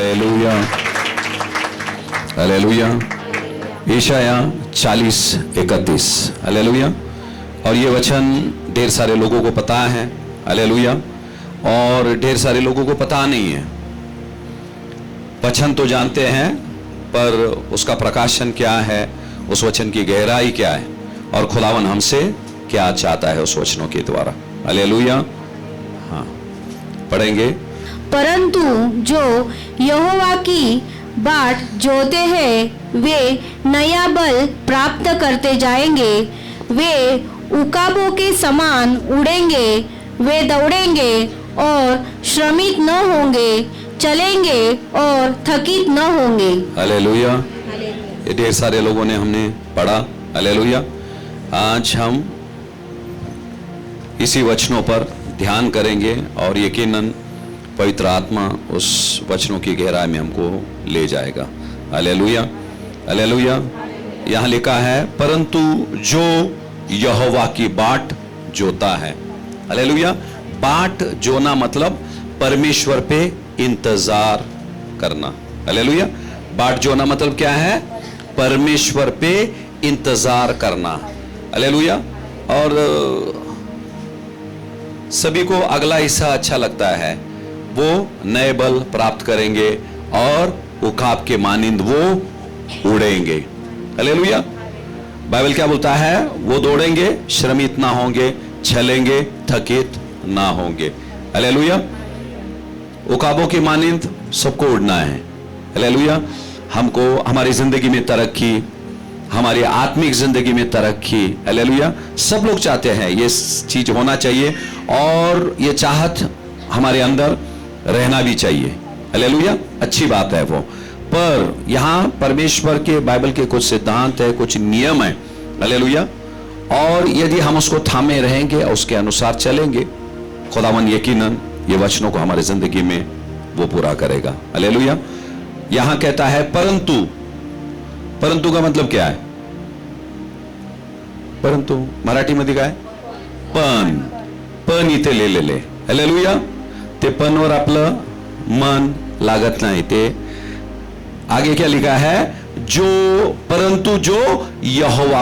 Hallelujah, hallelujah. यशाया 40:31, hallelujah. और ये वचन ढेर सारे लोगों को पता है, हालेलुया, और ढेर सारे लोगों को पता नहीं है। वचन तो जानते हैं, पर उसका प्रकाशन क्या है, उस वचन की गहराई क्या है, और खुदावन हमसे क्या चाहता है उस वचनों के द्वारा। हालेलुया। हाँ, पढ़ेंगे। परंतु जो यहोवा की बाट जोते हैं वे नया बल प्राप्त करते जाएंगे, वे उकाबों के समान उड़ेंगे, वे दौड़ेंगे और श्रमित न होंगे, चलेंगे और थकित न होंगे। हालेलुया। ये ढेर सारे लोगों ने हमने पढ़ा, हालेलुया। आज हम इसी वचनों पर ध्यान करेंगे और यकीनन पवित्र आत्मा उस वचनों की गहराई में हमको ले जाएगा। Hallelujah, hallelujah. यहाँ लिखा है, परंतु जो यहोवा की बाट जोता है। हालेलुया। बाट जोना मतलब परमेश्वर पे इंतजार करना। हालेलुया। बाट जोना मतलब क्या है? परमेश्वर पे इंतजार करना। हालेलुया। और सभी को अगला हिस्सा अच्छा लगता है, वो नए बल प्राप्त करेंगे और उकाब के मानिंद वो उड़ेंगे। हालेलुया। बाइबल क्या बोलता है? वो दौड़ेंगे, श्रमित ना होंगे, चलेंगे, थकित ना होंगे। हालेलुया। उकाबों की मानिंद सबको उड़ना है। हालेलुया। हमको हमारी जिंदगी में तरक्की, हमारी आत्मिक जिंदगी में तरक्की, हालेलुया, सब लोग चाहते हैं। ये चीज होना चाहिए और ये चाहत हमारे अंदर रहना भी चाहिए। हालेलुया। अच्छी बात है वो। पर यहां परमेश्वर के बाइबल के कुछ सिद्धांत है, कुछ नियम है। हालेलुया। और यदि हम उसको थामे रहेंगे और उसके अनुसार चलेंगे, खुदावन यकीनन ये वचनों को हमारी जिंदगी में वो पूरा करेगा। हालेलुया। यहां कहता है परंतु। परंतु का मतलब क्या है? परंतु मराठी मध्ये काय? पण इथे लिहिलेले। हालेलुया। ते पनवर आपलं मन लागत नाही। ते आगे क्या लिखा है? जो, परंतु जो यहोवा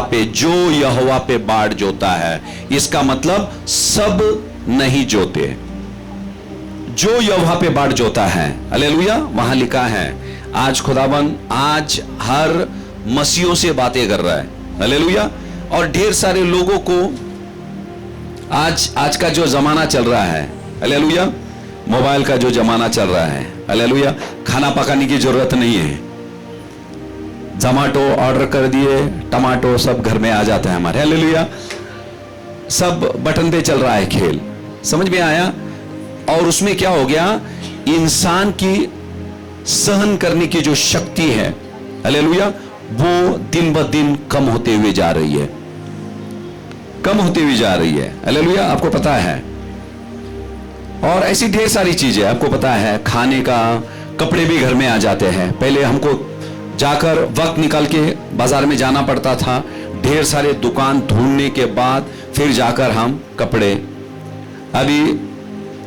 पे बाट जोता है। इसका मतलब सब नहीं जोते, जो यहोवा पे बाट जोता है। हालेलुया। वहां लिखा है। आज खुदावन आज हर मसीहों से बातें कर रहा है। हालेलुया। और ढेर सारे लोगों को आज का जो जमाना चल रहा है, हालेलुया, मोबाइल का जो जमाना चल रहा है, हालेलुया, खाना पकाने की जरूरत नहीं है। जोमैटो ऑर्डर कर दिए, टमाटो सब घर में आ जाता है हमारे। हालेलुया। सब बटन पे चल रहा है खेल। समझ में आया? और उसमें क्या हो गया? इंसान की सहन करने की जो शक्ति है, हालेलुया, वो दिन ब दिन कम होते हुए जा रही है, कम होती हुई जा रही है। हालेलुया। आपको पता है। और ऐसी ढेर सारी चीजें आपको पता है। खाने का, कपड़े भी घर में आ जाते हैं। पहले हमको जाकर वक्त निकाल के बाजार में जाना पड़ता था, ढेर सारे दुकान ढूंढने के बाद फिर जाकर हम कपड़े, अभी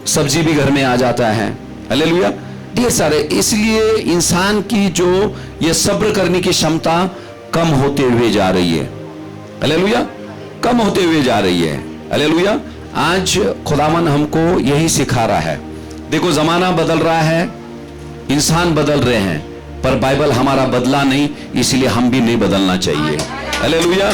सब्जी भी घर में आ जाता है। हालेलुया। ढेर सारे। इसलिए इंसान की जो ये सब्र करने की क्षमता कम होते हुए जा रही है। हालेलुया। कम होते हुए जा रही है। हालेलुया। आज खुदावन हमको यही सिखा रहा है। देखो, जमाना बदल रहा है, इंसान बदल रहे हैं, पर बाइबल हमारा बदला नहीं, इसलिए हम भी नहीं बदलना चाहिए। हालेलुया।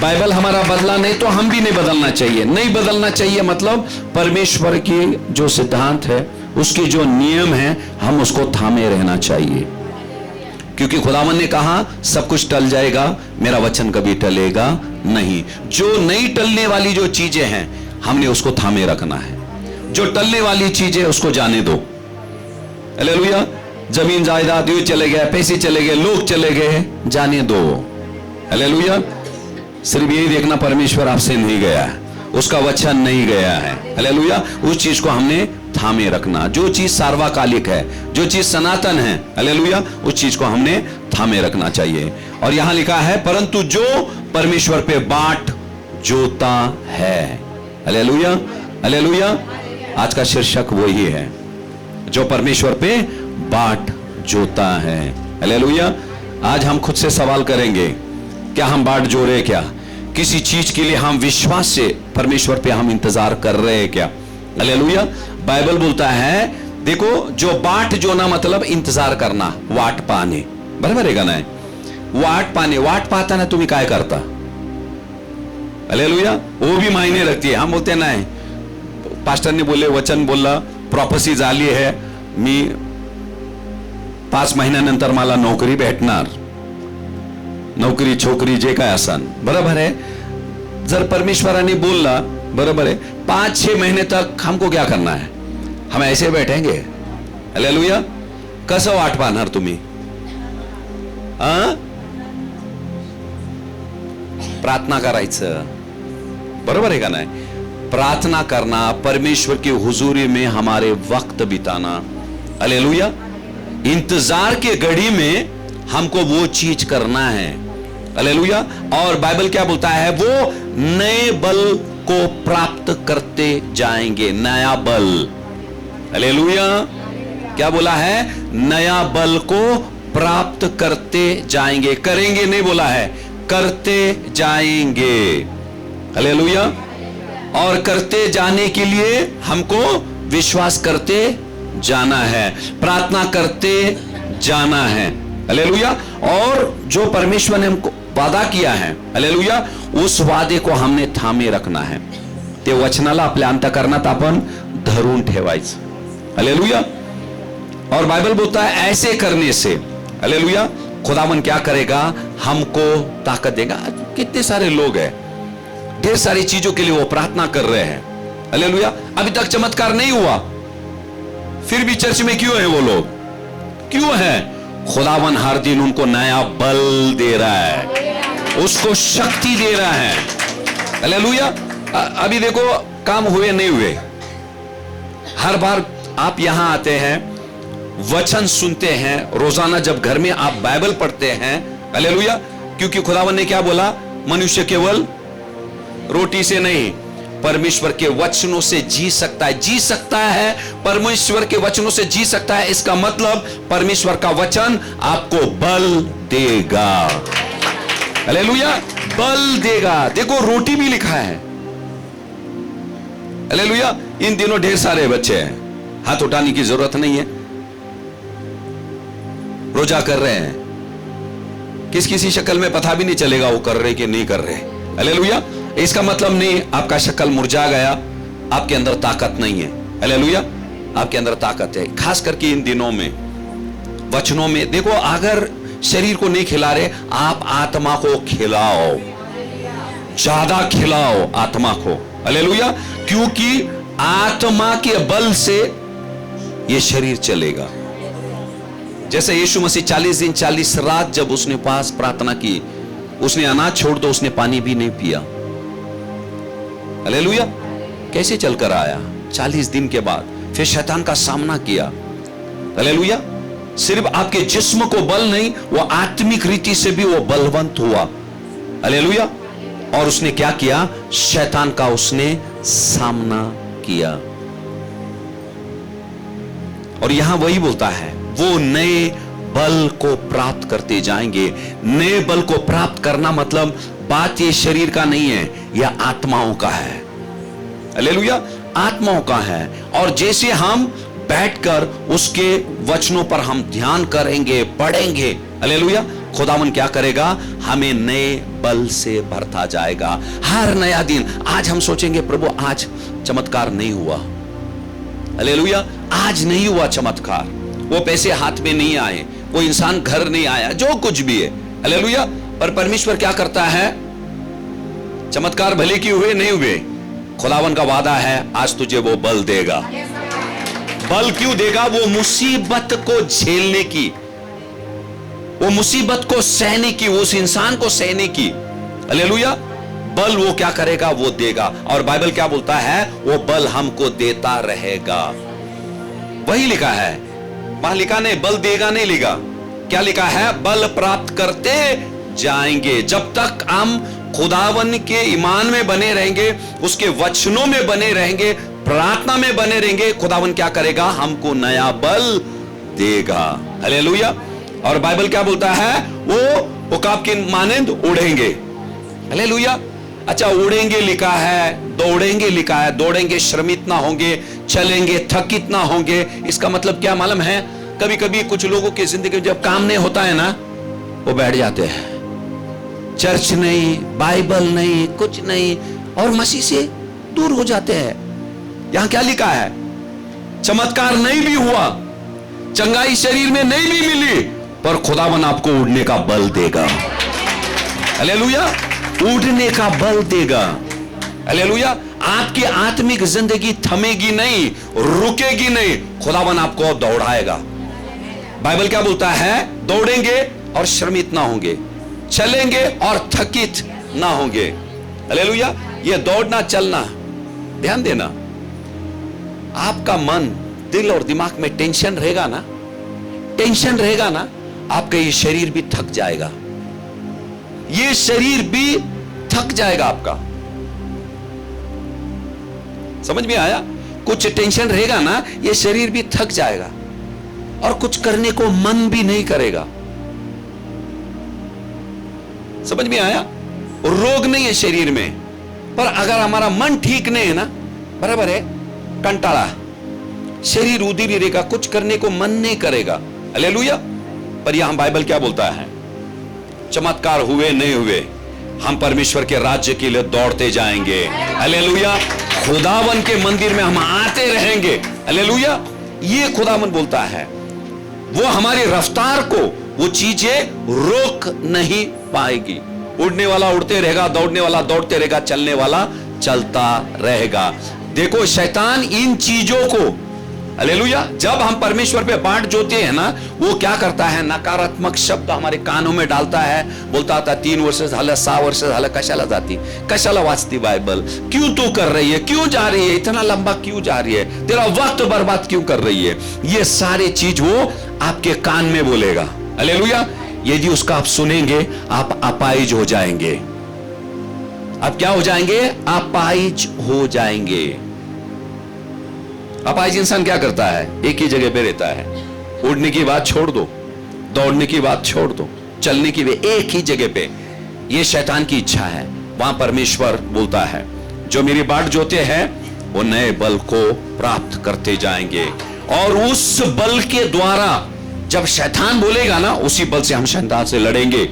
बाइबल हमारा बदला नहीं तो हम भी नहीं बदलना चाहिए। नहीं बदलना चाहिए मतलब परमेश्वर की जो सिद्धांत है, उसके जो नियम है, हम उसको थामे रहना चाहिए। क्योंकि खुदावन ने कहा सब कुछ टल जाएगा, मेरा वचन कभी टलेगा नहीं। जो नहीं टलने वाली जो चीजें हैं, हमने उसको थामे रखना है। जो टलने वाली चीजें उसको जाने दो। हालेलुया। जमीन जायदाद ये चले गए, पैसे चले गए, लोग चले गए, जाने दो। हालेलुया। सिर्फ यही देखना परमेश्वर आपसे नहीं गया है, उसका वचन नहीं गया है। हालेलुया। उस चीज को हमने थामे रखना। जो चीज सार्वकालिक है, जो चीज सनातन है, हालेलुया, उस चीज को हमने थामे रखना चाहिए। और यहां लिखा है परंतु जो परमेश्वर पे बाट जोता है। हालेलुया। हालेलुया। आज का शीर्षक वही है, जो परमेश्वर पे बाट जोता है। हालेलुया। आज हम खुद से सवाल करेंगे, क्या हम बाट जो रहे? क्या किसी चीज के लिए हम विश्वास से परमेश्वर पे हम इंतजार कर रहे हैं क्या? हालेलुया। बाइबल बोलता है, देखो, जो बाट जोना मतलब इंतजार करना, वाट पाने, बराबर है ना? वाट पाने, वाट पाता ना तुम्हें काय करता? हालेलुया। वो भी मायने रखती है। हम बोलते हैं नाही, पास्टर ने बोले, वचन बोलला, प्रॉफेसी झाली आहे, मी 5 महिन्यानंतर मला नोकरी भेटणार, नोकरी छोकरी जे काय असन, बरोबर है? जर परमेश्वराने बोलला, बरोबर है, 5-6 महीने तक हमको क्या करना है? हम ऐसे बैठेंगे? हालेलुया। कसं वाट पाहणार तुम्ही? प्रार्थना करायचं, बरोबर है का नहीं? प्रार्थना करना, परमेश्वर की हुजूरी में हमारे वक्त बिताना। हालेलुया। इंतजार के घड़ी में हमको वो चीज करना है। हालेलुया। और बाइबल क्या बोलता है? वो नए बल को प्राप्त करते जाएंगे, नया बल। हालेलुया। क्या बोला है? नया बल को प्राप्त करते जाएंगे। करेंगे नहीं बोला है, करते जाएंगे। हालेलुया। और करते जाने के लिए हमको विश्वास करते जाना है, प्रार्थना करते जाना है। हालेलुया। और जो परमेश्वर ने हमको वादा किया है, हालेलुया, उस वादे को हमने थामे रखना है। ते वचनाला आपल्या अंतःकरणात आपण धरून ठेवायचं। हालेलुया। और बाइबल बोलता है ऐसे करने से, हालेलुया, खुदावन क्या करेगा? हमको ताकत देगा। कितने सारे लोग हैं, ढेर सारी चीजों के लिए वो प्रार्थना कर रहे हैं। हालेलुया। अभी तक चमत्कार नहीं हुआ, फिर भी चर्च में क्यों है वो लोग? क्यों है? खुदावन हर दिन उनको नया बल दे रहा है, उसको शक्ति दे रहा है। हालेलुया। अभी देखो, काम हुए नहीं हुए, हर बार आप यहां आते हैं, वचन सुनते हैं, रोजाना जब घर में आप बाइबल पढ़ते हैं, हालेलुया, क्योंकि खुदावन ने क्या बोला? मनुष्य केवल रोटी से नहीं, परमेश्वर के वचनों से जी सकता है। जी सकता है, परमेश्वर के वचनों से जी सकता है। इसका मतलब परमेश्वर का वचन आपको बल देगा। हालेलुया। बल देगा। देखो, रोटी भी लिखा है। हालेलुया। इन दिनों ढेर सारे बच्चे हैं, हाथ उठाने की जरूरत नहीं है, रोजा कर रहे हैं, किसी शक्ल में पता भी नहीं चलेगा वो कर रहे कि नहीं कर रहे। हालेलुया। इसका मतलब नहीं आपका शक्ल मुरझा गया, आपके अंदर ताकत नहीं है। हालेलुया। आपके अंदर ताकत है, खास करके इन दिनों में वचनों में। देखो, अगर शरीर को नहीं खिला रहे, आप आत्मा को खिलाओ, ज्यादा खिलाओ आत्मा को। हालेलुया। क्योंकि आत्मा के बल से यह शरीर चलेगा। जैसे यीशु मसीह 40 दिन 40 रात जब उसने पास प्रार्थना की, उसने अनाज छोड़ दो, उसने पानी भी नहीं पिया। हालेलुया। कैसे चलकर आया? 40 दिन के बाद फिर शैतान का सामना किया। हालेलुया। सिर्फ आपके जिस्म को बल नहीं, वो आत्मिक रीति से भी वो बलवंत हुआ। हालेलुया। और उसने क्या किया? शैतान का उसने सामना किया। और यहां वही बोलता है, वो नए बल को प्राप्त करते जाएंगे। नए बल को प्राप्त करना मतलब बात ये शरीर का नहीं है, यह आत्माओं का है। हालेलुया। आत्माओं का है। और जैसे हम बैठकर उसके वचनों पर हम ध्यान करेंगे, पढ़ेंगे, हालेलुया, खुदावन क्या करेगा? हमें नए बल से भरता जाएगा। हर नया दिन। आज हम सोचेंगे, प्रभु आज चमत्कार नहीं हुआ, हालेलुया, आज नहीं हुआ चमत्कार, वो पैसे हाथ में नहीं आए, वो इंसान घर नहीं आया, जो कुछ भी है, हालेलुया, पर परमेश्वर क्या करता है? चमत्कार भले की हुए नहीं हुए, खुदावन का वादा है आज तुझे वो बल देगा। बल क्यों देगा? वो मुसीबत को झेलने की, वो मुसीबत को सहने की, उस इंसान को सहने की। हालेलुया। बल वो क्या करेगा? वो देगा। और बाइबल क्या बोलता है? वो बल हमको देता रहेगा। वही लिखा है, वहां लिखा नहीं बल देगा नहीं लिखा, क्या लिखा है? बल प्राप्त करते जाएंगे। जब तक हम खुदावन के ईमान में बने रहेंगे, उसके वचनों में बने रहेंगे, प्रार्थना में बने रहेंगे, खुदावन क्या करेगा? हमको नया बल देगा। हालेलुया। और बाइबल क्या बोलता है? वो उकाब के मानंद उड़ेंगे। हालेलुया। अच्छा, उड़ेंगे लिखा है, दौड़ेंगे लिखा है। दौड़ेंगे, श्रमित ना होंगे, चलेंगे, थकित ना होंगे। इसका मतलब क्या मालूम है? कभी कभी कुछ लोगों की जिंदगी में जब काम नहीं होता है ना, वो बैठ जाते हैं। चर्च नहीं, बाइबल नहीं, कुछ नहीं, और मसीह से दूर हो जाते हैं। यहां क्या लिखा है? चमत्कार नहीं भी हुआ, चंगाई शरीर में नहीं भी मिली, पर खुदावन आपको उड़ने का बल देगा। हालेलुया। उड़ने का बल देगा। हालेलुया। आपकी आत्मिक जिंदगी थमेगी नहीं, रुकेगी नहीं, खुदावन आपको दौड़ाएगा। बाइबल क्या बोलता है? दौड़ेंगे और श्रमित ना होंगे, चलेंगे और थकित ना होंगे। हालेलुया। ये दौड़ना चलना, ध्यान देना, आपका मन, दिल और दिमाग में टेंशन रहेगा ना, टेंशन रहेगा ना, आपका ये शरीर भी थक जाएगा। ये शरीर भी थक जाएगा आपका। समझ में आया? कुछ टेंशन रहेगा ना, ये शरीर भी थक जाएगा और कुछ करने को मन भी नहीं करेगा। समझ में आया? रोग नहीं है शरीर में, पर अगर हमारा मन ठीक नहीं है ना, बराबर है, कंटाला, शरीर उधर ही रहेगा, कुछ करने को मन नहीं करेगा। हालेलुया। पर यहां बाइबल क्या बोलता है? चमत्कार हुए नहीं हुए, हम परमेश्वर के राज्य के लिए दौड़ते जाएंगे। हालेलुया। खुदावन के मंदिर में हम आते रहेंगे। हालेलुया। ये खुदावन बोलता है। वो हमारी रफ्तार को, वो चीजें रोक नहीं पाएगी। उड़ने वाला उड़ते रहेगा, दौड़ने वाला दौड़ते रहेगा, चलने वाला चलता रहेगा। देखो, शैतान इन चीजों को, हालेलुया, जब हम परमेश्वर पे बाट जोते हैं ना, वो क्या करता है? नकारात्मक शब्द हमारे कानों में डालता है। बोलता था 3 वर्ष झालं, 6 वर्ष झालं, कशाला जाती, कशाला वाचती बाइबल, क्यों तू कर रही है, क्यों जा रही है, इतना लंबा क्यों जा रही है, तेरा वक्त बर्बाद क्यों कर रही है। ये सारी चीज वो आपके कान में बोलेगा। हालेलुया। यदि उसका आप सुनेंगे, आप अपाहिज हो जाएंगे। आप क्या हो जाएंगे? अपाहिज हो जाएंगे। अपाहिज इंसान क्या करता है? एक ही जगह पे रहता है। उड़ने की बात छोड़ दो, दौड़ने की बात छोड़ दो, चलने की बात, एक ही जगह पे। ये शैतान की इच्छा है। वहां परमेश्वर बोलता है, जो मेरी बाट जोते हैं वो नए बल को प्राप्त करते जाएंगे। और उस बल के द्वारा जब शैतान बोलेगा ना, उसी बल से हम शैतान से लड़ेंगे।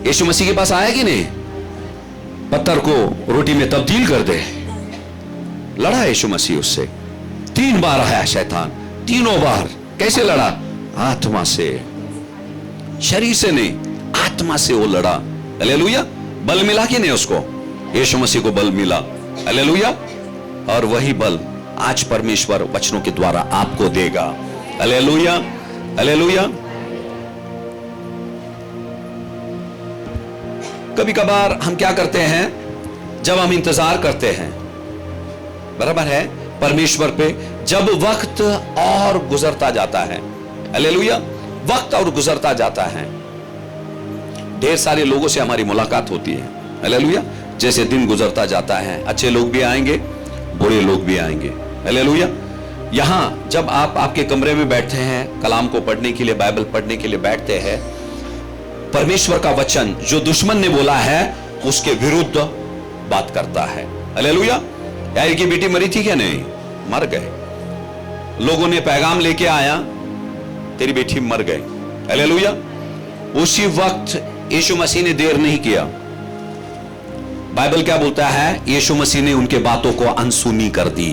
यीशु मसीह के पास आया कि नहीं? पत्थर को रोटी में तब्दील कर दे, लड़ा यीशु मसीह उससे। 3 बार आया शैतान, तीनों बार कैसे लड़ा? आत्मा से, शरीर से नहीं, आत्मा से वो लड़ा। हालेलुया। बल मिला कि नहीं उसको? यीशु मसीह को बल मिला। हालेलुया। और वही बल आज परमेश्वर वचनों के द्वारा आपको देगा। हालेलुया। हालेलुया। कभी कभार हम क्या करते हैं? जब हम इंतजार करते हैं, बराबर है, परमेश्वर पे, जब वक्त और गुजरता जाता है, हालेलुया, वक्त और गुजरता जाता है, ढेर सारे लोगों से हमारी मुलाकात होती है। हालेलुया। जैसे दिन गुजरता जाता है, अच्छे लोग भी आएंगे, बुरे लोग भी आएंगे। हालेलुया। यहां जब आप आपके कमरे में बैठते हैं, कलाम को पढ़ने के लिए, बाइबल पढ़ने के लिए बैठते हैं, परमेश्वर का वचन जो दुश्मन ने बोला है उसके विरुद्ध बात करता है। हालेलुया। यार की बेटी मरी थी क्या? नहीं, मर गए। लोगों ने पैगाम लेके आया, तेरी बेटी मर गई। हालेलुया। उसी वक्त यीशु मसीह ने देर नहीं किया। बाइबल क्या बोलता है? यीशु मसीह ने उनके बातों को अनसुनी कर दी।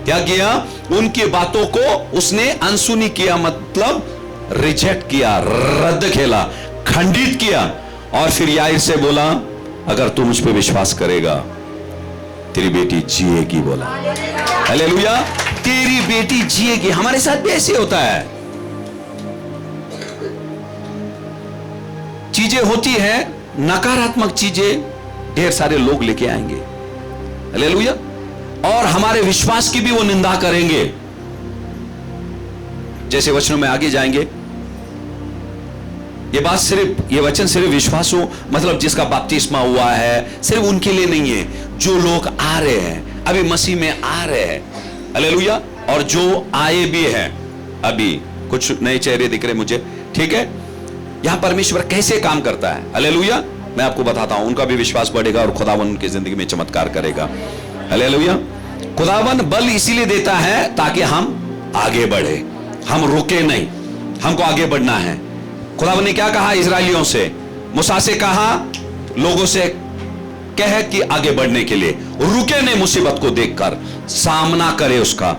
क्या किया? उनकी बातों को उसने अनसुनी किया, मतलब रिजेक्ट किया, रद्द खेला, खंडित किया। और फिर याईर से बोला, अगर तू मुझ पे विश्वास करेगा तेरी बेटी जिएगी। बोला हालेलुया, तेरी बेटी जिएगी। हमारे साथ भी ऐसे होता है, चीजें होती है, नकारात्मक चीजें ढेर सारे लोग लेके आएंगे। हालेलुया। और हमारे विश्वास की भी वो निंदा करेंगे। जैसे वचनों में आगे जाएंगे, ये बात सिर्फ, ये वचन सिर्फ विश्वासों, मतलब जिसका बपतिस्मा हुआ है, सिर्फ उनके लिए नहीं है। जो लोग आ रहे हैं, अभी मसीह में आ रहे हैं, हालेलुया, और जो आए भी हैं, अभी कुछ नए चेहरे दिख रहे मुझे, ठीक है। यहां परमेश्वर कैसे काम करता है, हालेलुया, मैं आपको बताता हूं। उनका भी विश्वास बढ़ेगा और खुदावन उनकी जिंदगी में चमत्कार करेगा, हालेलुया। खुदावन बल इसीलिए देता है ताकि हम आगे बढ़े, हम रुके नहीं, हमको आगे बढ़ना है। खुदावन ने क्या कहा इजराइलियों से, मूसा से कहा, लोगों से कह कि आगे बढ़ने के लिए रुके नहीं, मुसीबत को देखकर सामना करे उसका।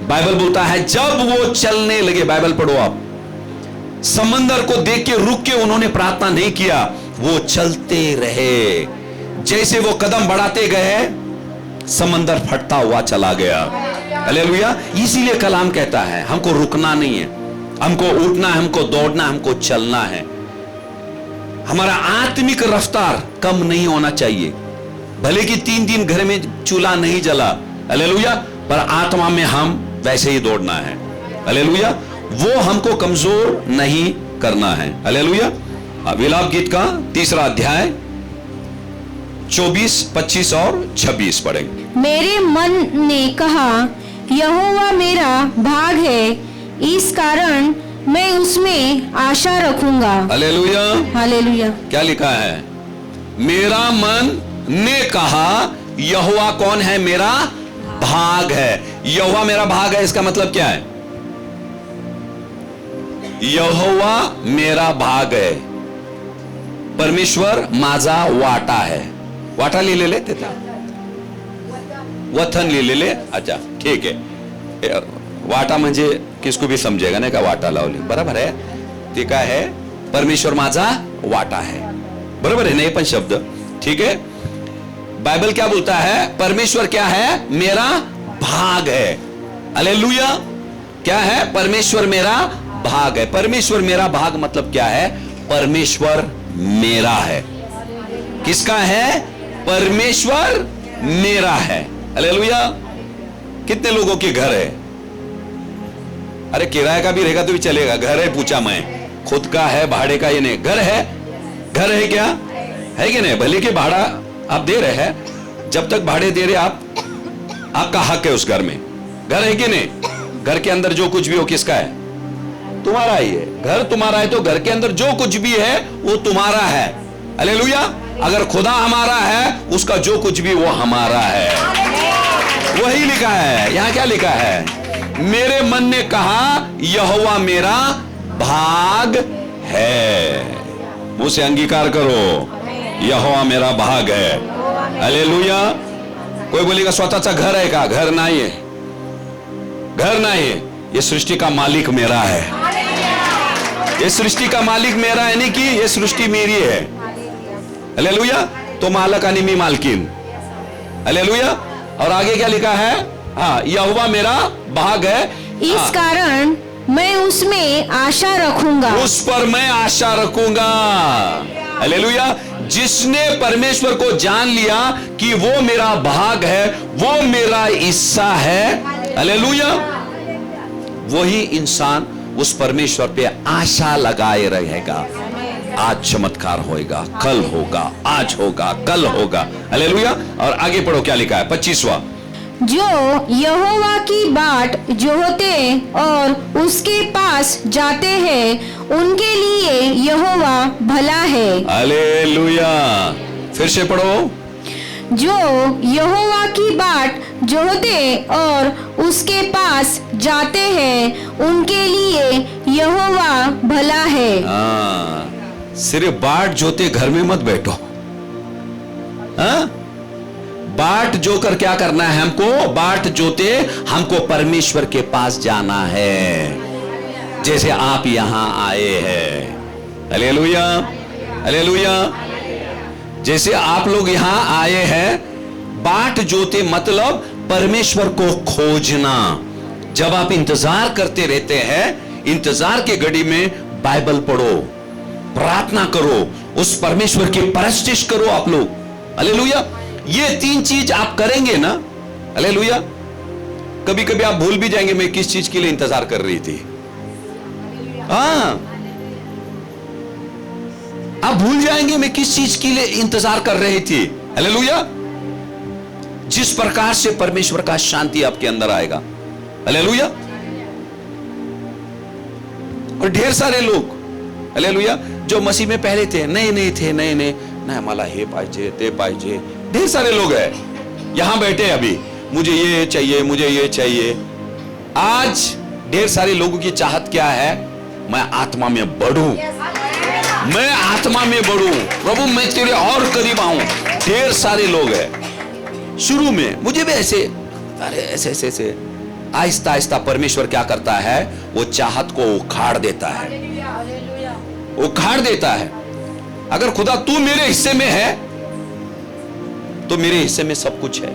बाइबल बोलता है जब वो चलने लगे, बाइबल पढ़ो आप, समंदर को देख के रुक के उन्होंने प्रार्थना नहीं किया, वो चलते रहे। जैसे वो कदम बढ़ाते गए समंदर फटता हुआ चला गया, हालेलुया। इसीलिए कलाम कहता है हमको रुकना नहीं है, हमको उठना है, हमको दौड़ना, हमको चलना है। हमारा आत्मिक रफ्तार कम नहीं होना चाहिए। भले कि 3 दिन घर में चूल्हा नहीं जला, हालेलुया, पर आत्मा में हम वैसे ही दौड़ना है, हालेलुया। वो हमको कमजोर नहीं करना है, हालेलुया। विलाप गीत का 3रा अध्याय 24, 25 और 26 पढ़ेंगे। मेरे मन ने कहा यहोवा मेरा भाग है, इस कारण मैं उसमें आशा रखूंगा, हालेलुया, हालेलुया। क्या लिखा है, मेरा मन ने कहा यहोवा कौन है, मेरा भाग है। यहोवा मेरा भाग है, इसका मतलब क्या है, यहोवा मेरा भाग है, परमेश्वर माझा वाटा है। वाटा लिहिलेले तिथं, वथन लिहिलेले, अच्छा ठीक है। वाटा म्हणजे किसको भी समझेगा नहीं का, वाटा लावली, बरोबर है, ते काय है, परमेश्वर माझा वाटा है, बरोबर है नहीं पण शब्द, ठीक है। बाइबल क्या बोलता है, परमेश्वर क्या है, मेरा भाग है, हालेलुया। क्या है, परमेश्वर मेरा भाग है। परमेश्वर मेरा भाग मतलब क्या है, परमेश्वर मेरा है। किसका है, परमेश्वर मेरा है, हालेलुया। कितने लोगों के घर है, अरे किराए का भी रहेगा तो भी चलेगा, घर है पूछा मैं, खुद का है, भाड़े का ये नहीं, घर है, घर है क्या है कि नहीं, भले के भाड़ा आप दे रहे हैं, जब तक भाड़े दे रहे आप, आपका हक है उस घर में, घर है कि नहीं। घर के अंदर जो कुछ भी हो किसका है, तुम्हारा ही है। घर तुम्हारा है तो घर के अंदर जो कुछ भी है वो तुम्हारा है, हालेलुया। अगर खुदा हमारा है, उसका जो कुछ भी वो हमारा है, वही लिखा है। यहां क्या लिखा है, मेरे मन ने कहा यहोवा मेरा भाग है। मुझ से अंगीकार करो, यहोवा मेरा भाग है, हालेलुया। कोई बोलेगा स्वतःचा घर है का, घर नहीं है, घर नहीं है। ये सृष्टि का मालिक मेरा है, ये सृष्टि का मालिक मेरा है, नहीं कि ये सृष्टि मेरी है, हालेलुया। तो मालक आणि मी मालकीन, हालेलुया। और आगे क्या लिखा है, हाँ, यहोवा मेरा भाग है, इस कारण मैं उसमें आशा रखूंगा, उस पर मैं आशा रखूंगा, हालेलुया। जिसने परमेश्वर को जान लिया कि वो मेरा भाग है, वो मेरा हिस्सा है, हालेलुया, वही इंसान उस परमेश्वर पे आशा लगाए रहेगा। आज चमत्कार होगा, कल होगा, आज होगा, कल होगा, हालेलुया। और आगे पढ़ो क्या लिखा है, 25वां, जो यहोवा की बाट जोहते और उसके पास जाते हैं उनके लिए यहोवा भला है, हालेलुया। फिर से पढ़ो, जो यहोवा की बाट जोहते और उसके पास जाते हैं उनके लिए यहोवा भला है। सिर्फ बाट जोते घर में मत बैठो, हाँ? बाट जोकर क्या करना है हमको, बाट जोते हमको परमेश्वर के पास जाना है, जैसे आप यहां आए हैं, हालेलुया, हालेलुया। जैसे आप लोग यहां आए हैं, बाट जोते मतलब परमेश्वर को खोजना। जब आप इंतजार करते रहते हैं, इंतजार के घड़ी में बाइबल पढ़ो, प्रार्थना करो, उस परमेश्वर की परस्तिश करो आप लोग, हालेलुया। ये 3 चीज आप करेंगे ना, हालेलुया, कभी कभी आप भूल भी जाएंगे मैं किस चीज के लिए इंतजार कर रही थी, हाँ, आप भूल जाएंगे मैं किस चीज के लिए इंतजार कर रही थी, हालेलुया। जिस प्रकार से परमेश्वर का शांति आपके अंदर आएगा, हालेलुया। और ढेर सारे लोग हालेलुया जो मसीह में पहले थे, नए थे, नए ना मला हे पाहिजे ते पाहिजे, ढेर सारे लोग हैं यहां बैठे अभी, मुझे ये चाहिए, मुझे ये चाहिए। आज ढेर सारे लोगों की चाहत क्या है? मैं आत्मा में बढ़ूं, मैं आत्मा में बढ़ूं, प्रभु मैं तेरे और करीब आऊं। ढेर सारे लोग हैं। शुरू में मुझे भी ऐसे, अरे ऐसे आहिस्ता आहिस्ता परमेश्वर क्या करता है? वो चाहत को उखाड़ देता है, उखाड़ देता है। अगर खुदा तू मेरे हिस्से में है तो मेरे हिस्से में सब कुछ है।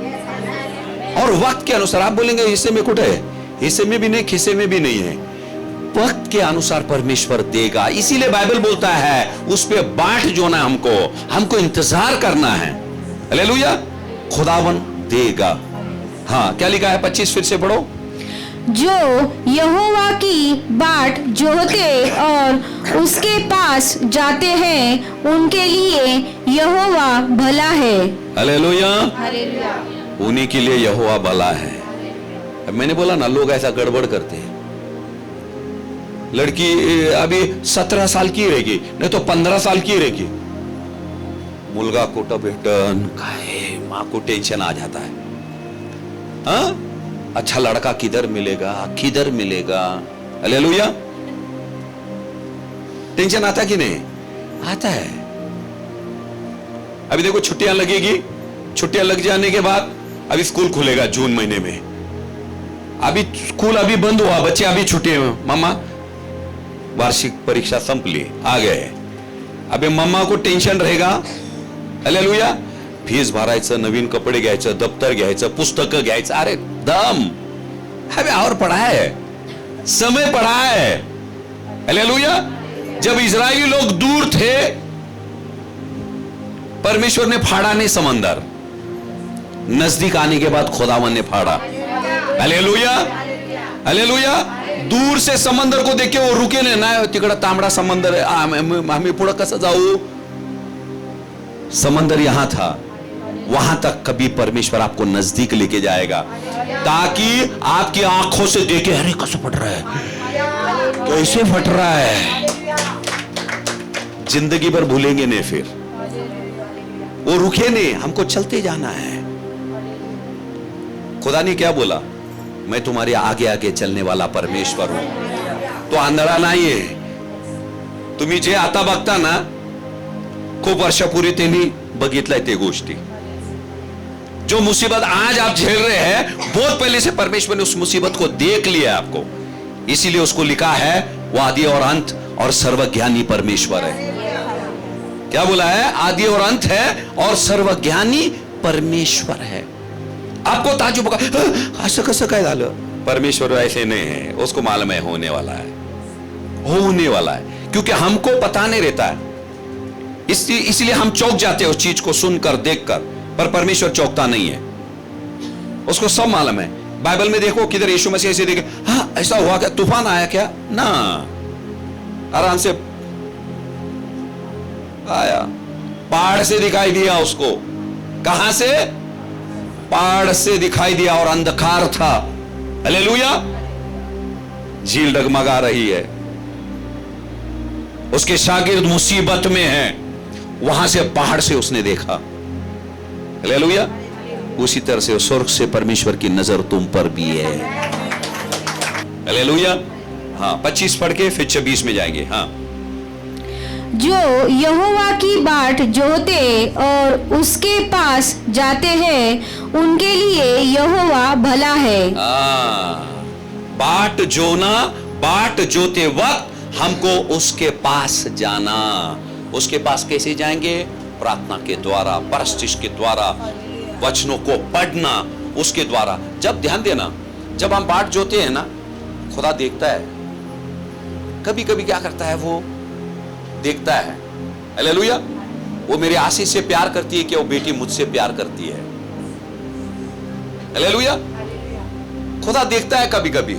और वक्त के अनुसार आप बोलेंगे हिस्से में कुछ है, हिस्से में भी नहीं, खिस्से में भी नहीं है। वक्त के अनुसार परमेश्वर देगा। इसीलिए बाइबल बोलता है उस पे बांट जोना हमको इंतजार करना है। हालेलुया, खुदावन देगा। हाँ, क्या लिखा है? 25 फिर से पढ़ो। जो यहोवा की बाट जोहते और उसके पास जाते हैं उनके लिए यहोवा भला है। हालेलुया, उन्हीं के लिए यहोवा भला है। अब मैंने बोला ना, लोग ऐसा गड़बड़ करते हैं। लड़की अभी 17 साल की रहेगी, नहीं तो 15 साल की रहेगी, मुलगा कुठं भेटन काय, मां को टेंशन आ जाता है। हाँ, अच्छा लड़का किधर मिलेगा, किधर मिलेगा? हालेलुया, टेंशन आता कि नहीं? आता है। अभी देखो छुट्टियां लगेगी, छुट्टियां लग जाने के बाद अभी स्कूल खुलेगा जून महीने में। अभी स्कूल अभी बंद हुआ, बच्चे अभी छुट्टी में, मामा वार्षिक परीक्षा संपली, आ गए। अबे मम्मा को टेन्शन रहेगा। हालेलुया, फीस भरायचं, नवीन कपडे घ्यायचं, दप्तर घ्यायचं, पुस्तकं घ्यायचं, अरे दम अबे और पढ़ा है, समय पढ़ा है। हालेलुया, जब इजरायली लोग दूर थे परमेश्वर ने फाड़ा नहीं समंदर, नजदीक आने के बाद खुदावन ने फाड़ा। हालेलुया, हालेलुया, दूर से समंदर को देख के वो रुके नाही, तिकडं तांबडा समंदर आहे, आम्ही पुढे कसं जाऊ? समंदर यहां था, वहां तक कभी परमेश्वर आपको नजदीक लेके जाएगा, ताकि आपकी आंखों से देखे, अरे कैसे फट रहा है, कैसे फट रहा है। जिंदगी भर भूलेंगे नहीं, फिर वो रुके नहीं, हमको चलते जाना है। खुदा ने क्या बोला? मैं तुम्हारे आगे आगे चलने वाला परमेश्वर हूं, तो आंधळा नाहीये। तुम्ही जे आता बघता ना, खूप वर्षापूर्वी त्यांनी बघितलंय ते गोष्टी। जो मुसीबत आज आप झेल रहे हैं, बहुत पहले से परमेश्वर ने उस मुसीबत को देख लिया आपको, इसीलिए उसको लिखा है वो आदि और अंत और सर्वज्ञानी परमेश्वर है। क्या बोला है? आदि और अंत है और सर्वज्ञानी परमेश्वर है। आपको ताजुब होगा, असं कसं काय झालं? परमेश्वर ऐसे नहीं है, उसको मालूम है होने वाला है, होने वाला है, क्योंकि हमको पता नहीं रहता है, इसलिए हम चौंक जाते हैं उस चीज को सुनकर देखकर, पर परमेश्वर चौंकता नहीं है, उसको सब मालूम है। बाइबल में देखो किधर यीशु मसीह ऐसे देखे, हाँ ऐसा हुआ क्या, तूफान आया क्या? ना, आराम से आया, पहाड़ से दिखाई दिया उसको। कहां से? पहाड़ से दिखाई दिया, और अंधकार था। हालेलुया, झील डगमगा रही है, उसके शागिर्द मुसीबत में हैं, वहां से पहाड़ से उसने देखा। हालेलुया, उसी तरह से स्वर्ग से परमेश्वर की नजर तुम पर भी है। हालेलुया। हाँ, 25 पढ़ के फिर 26 में जाएंगे। हाँ, जो यहोवा की बाट जोहते और उसके पास जाते हैं उनके लिए यहोवा भला है। बाट जोना, बाट जोते वक्त हमको उसके पास जाना। उसके पास कैसे जाएंगे? प्रार्थना के द्वारा, परस्तिश के द्वारा, वचनों को पढ़ना, उसके द्वारा। जब ध्यान देना, जब हम बाट जोते हैं ना, खुदा देखता है। कभी कभी क्या करता है, वो देखता है। हालेलुया, वो मेरे आशीष से प्यार करती है कि वो बेटी मुझसे प्यार करती है। हालेलुया, खुदा देखता है, कभी कभी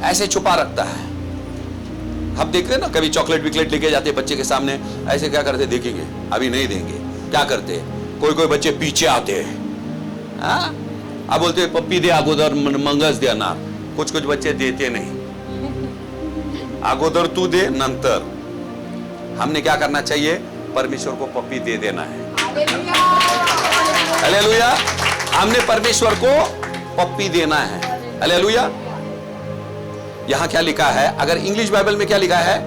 ऐसे छुपा रखता है। हम देख रहे हैं ना, कभी चॉकलेट विकलेट लेके जाते बच्चे के सामने, ऐसे क्या करते? देखेंगे, अभी नहीं देंगे। क्या करते? कोई कोई बच्चे पीछे आते हैं, अब बोलते पप्पी दे, आप उधर मंगस दे ना। कुछ कुछ बच्चे देते नहीं, अगोदर तू दे, नंतर हमने क्या करना चाहिए? परमेश्वर को पप्पी दे देना है। हालेलुया। हमने परमेश्वर को पप्पी देना है। हालेलुया। यहां क्या लिखा है? अगर इंग्लिश बाइबल में क्या लिखा है?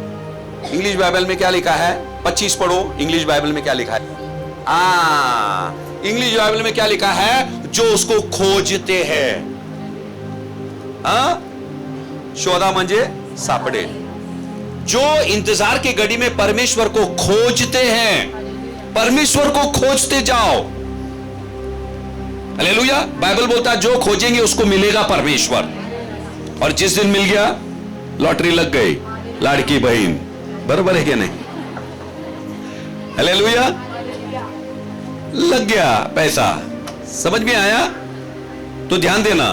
इंग्लिश बाइबल में क्या लिखा है? 25 पढ़ो। इंग्लिश बाइबल में क्या लिखा है? इंग्लिश बाइबल में क्या लिखा है? जो उसको खोजते हैं, शोधा म्हणजे सापडे। जो इंतजार की घड़ी में परमेश्वर को खोजते हैं, परमेश्वर को खोजते जाओ। हालेलुया। बाइबल बोलता है जो खोजेंगे उसको मिलेगा परमेश्वर। और जिस दिन मिल गया, लॉटरी लग गई, लाड़की बहन, बराबर है क्या नहीं? हालेलुया। लग गया पैसा, समझ में आया? तो ध्यान देना,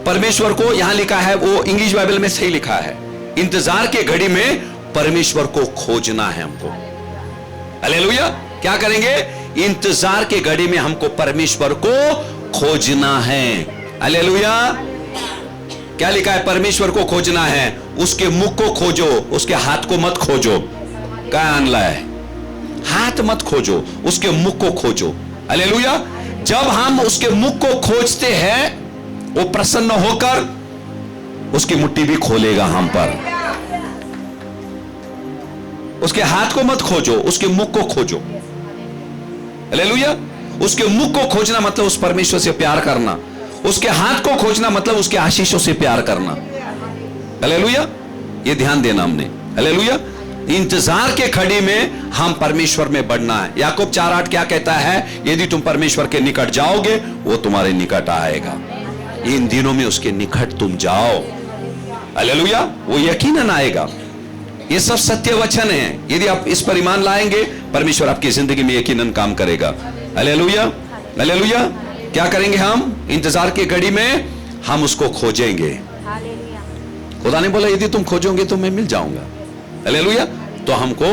परमेश्वर को यहां लिखा है, वो इंग्लिश बाइबल में सही लिखा है, इंतजार के घड़ी में परमेश्वर को खोजना है हमको। हालेलुया। क्या करेंगे? इंतजार के घड़ी में हमको परमेश्वर को खोजना है। हालेलुया। क्या लिखा है? परमेश्वर को खोजना है। उसके मुख को खोजो, उसके हाथ को मत खोजो। क्या आनला है? हाथ मत खोजो, उसके मुख को खोजो। हालेलुया। जब हम उसके मुख को खोजते हैं, वो प्रसन्न होकर उसकी मुट्ठी भी खोलेगा हम पर। उसके हाथ को मत खोजो, उसके मुख को खोजो। हालेलुया। उसके मुख को खोजना मतलब उस परमेश्वर से प्यार करना। उसके हाथ को खोजना मतलब उसके आशीषों से प्यार करना। हालेलुया। ये ध्यान देना हमने। हालेलुया। इंतजार के खड़ी में हम परमेश्वर में बढ़ना है। याकूब 4:8 क्या कहता है? यदि तुम परमेश्वर के निकट जाओगे, वो तुम्हारे निकट आएगा। इन दिनों में उसके निकट तुम जाओ। हालेलुया। वो यकीनन आएगा। ये सब सत्य वचन है। यदि आप इस पर ईमान लाएंगे, परमेश्वर आपकी जिंदगी में यकीनन काम करेगा। हालेलुया। हालेलुया। क्या करेंगे हम? इंतजार की घड़ी में हम उसको खोजेंगे। खुदा ने बोला यदि तुम खोजोगे तो मैं मिल जाऊंगा। हालेलुया। तो हमको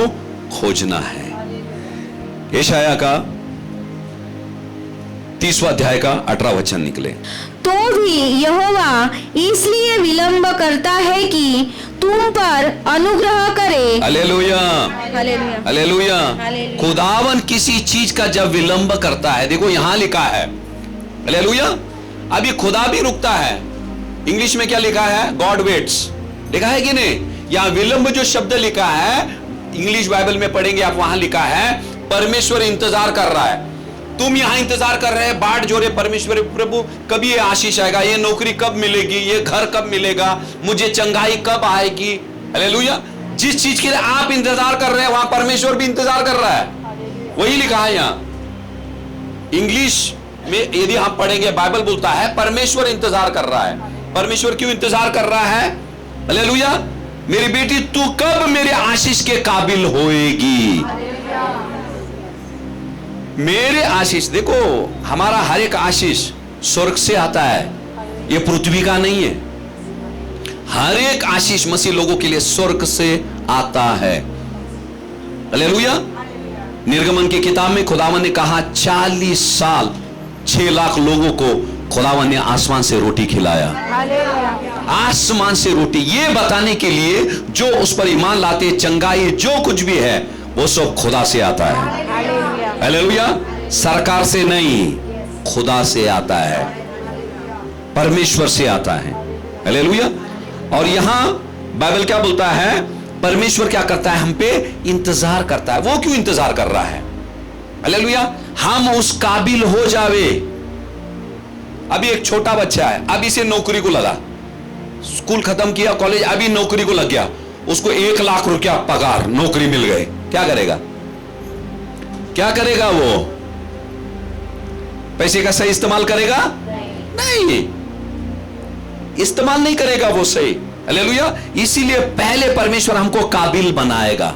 खोजना है। यशाया का 30वां अध्याय का 18वां वचन निकले। तो भी यहोवा इसलिए विलंब करता है कि तुम पर अनुग्रह करे। हालेलुया। हालेलुया। हालेलुया। हालेलुया। खुदावन किसी चीज का जब विलंब करता है, देखो यहां लिखा है, हालेलुया, अभी खुदा भी रुकता है। इंग्लिश में क्या लिखा है? गॉड वेट्स, लिखा है कि नहीं? यहां विलंब जो शब्द लिखा है, इंग्लिश बाइबल में पढ़ेंगे आप, वहां लिखा है परमेश्वर इंतजार कर रहा है। तुम यहां इंतजार कर रहे हैं, बाट जोड़े परमेश्वर, प्रभु कभी ये आशीष आएगा, ये नौकरी कब मिलेगी, ये घर कब मिलेगा, मुझे चंगाई कब आएगी। हालेलुया। जिस चीज के लिए आप इंतजार कर रहे हैं, वहां परमेश्वर भी इंतजार कर रहा है। वही लिखा है यहां। इंग्लिश में यदि हम पढ़ेंगे, बाइबल बोलता है परमेश्वर इंतजार कर रहा है। परमेश्वर क्यों इंतजार कर रहा है? हालेलुया। मेरी बेटी तू कब मेरे आशीष के काबिल होएगी? मेरे आशीष, देखो हमारा हर एक आशीष स्वर्ग से आता है, ये पृथ्वी का नहीं है। हर एक आशीष मसीह लोगों के लिए स्वर्ग से आता है। हालेलुया। निर्गमन की किताब में खुदावन ने कहा 40 साल 6 लाख लोगों को खुदावन ने आसमान से रोटी खिलाया। आसमान से रोटी, ये बताने के लिए जो उस पर ईमान लाते, चंगाई जो कुछ भी है वो सब खुदा से आता है। हालेलुया। सरकार से नहीं, खुदा से आता है, परमेश्वर से आता है। हालेलुया। और यहां बाइबल क्या बोलता है? परमेश्वर क्या करता है? हम पे इंतजार करता है। वो क्यों इंतजार कर रहा है? हालेलुया। हम उस काबिल हो जावे। अभी एक छोटा बच्चा है, अभी से नौकरी को लगा, स्कूल खत्म किया, कॉलेज, अभी नौकरी को लग गया, उसको 1 लाख रुपया पगार, नौकरी मिल गए, क्या करेगा? क्या करेगा? वो पैसे का सही इस्तेमाल करेगा? नहीं, इस्तेमाल नहीं करेगा वो सही। हालेलुया। इसीलिए पहले परमेश्वर हमको काबिल बनाएगा,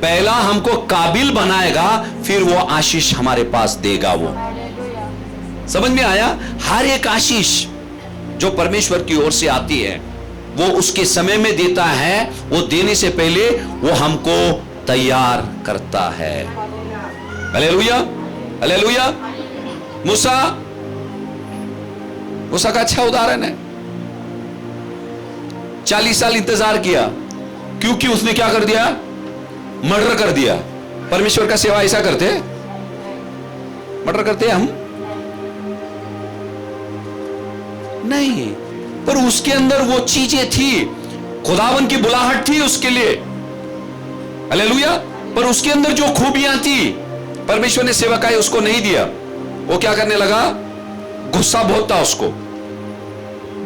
पहला हमको काबिल बनाएगा, फिर वो आशीष हमारे पास देगा। वो समझ में आया? हर एक आशीष जो परमेश्वर की ओर से आती है, वो उसके समय में देता है। वो देने से पहले वो हमको तैयार करता है। हालेलुया। हालेलुया। मूसा का अच्छा उदाहरण है। 40 साल इंतजार किया, क्योंकि उसने क्या कर दिया? मर्डर कर दिया। परमेश्वर का सेवा ऐसा करते? मर्डर करते हम? नहीं, पर उसके अंदर वो चीजें थी, खुदावन की बुलाहट थी उसके लिए, हालेलुया। पर उसके अंदर जो खूबियां थी, परमेश्वर ने सेवकाई उसको नहीं दिया। वो क्या करने लगा? गुस्सा बहुत था उसको।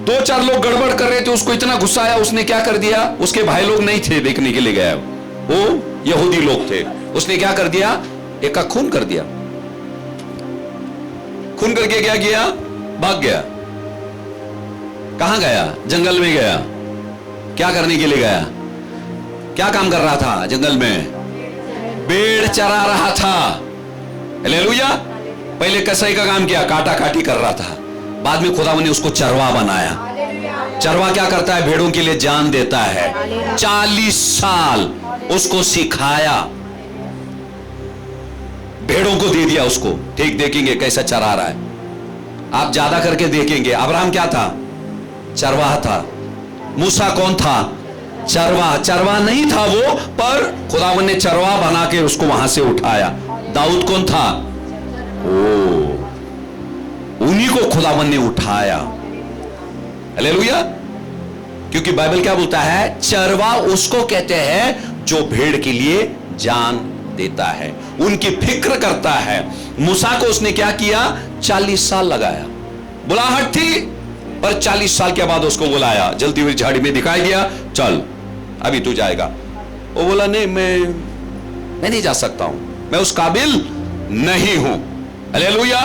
2-4 लोग गड़बड़ कर रहे थे, उसको इतना गुस्सा आया, उसने क्या कर दिया? उसके भाई लोग नहीं थे देखने के लिए गया, वो यहूदी लोग थे। उसने क्या कर दिया? एक का खून कर दिया। खून करके क्या किया? भाग गया। कहां गया? जंगल में गया। क्या करने के लिए गया? क्या काम कर रहा था जंगल में? भेड़ चरा रहा था, हालेलुया। पहले कसाई का काम किया, काटा काटी कर रहा था। बाद में खुदावन ने उसको चरवा बनाया। चरवा क्या करता है? भेड़ों के लिए जान देता है। 40 साल उसको सिखाया, भेड़ों को दे दिया उसको। ठीक, देखेंगे कैसा चरा रहा है, आप ज्यादा करके देखेंगे। अब्राहम क्या था? चरवाहा था। मूसा कौन था? चरवा नहीं था वो, पर खुदावन ने चरवा बना के उसको वहां से उठाया। दाऊद कौन था? उन्हीं को खुदावन ने उठाया, हालेलुया। क्योंकि बाइबल क्या बोलता है? चरवा उसको कहते हैं जो भेड़ के लिए जान देता है, उनकी फिक्र करता है। मूसा को उसने क्या किया? 40 साल लगाया। बुलाहट थी, पर 40 साल के बाद उसको बुलाया, जलती हुई झाड़ी में दिखाई दिया, चल अभी तू जाएगा। वो बोला नहीं, मैं नहीं जा सकता हूं, मैं उस काबिल नहीं हूं, हालेलुया।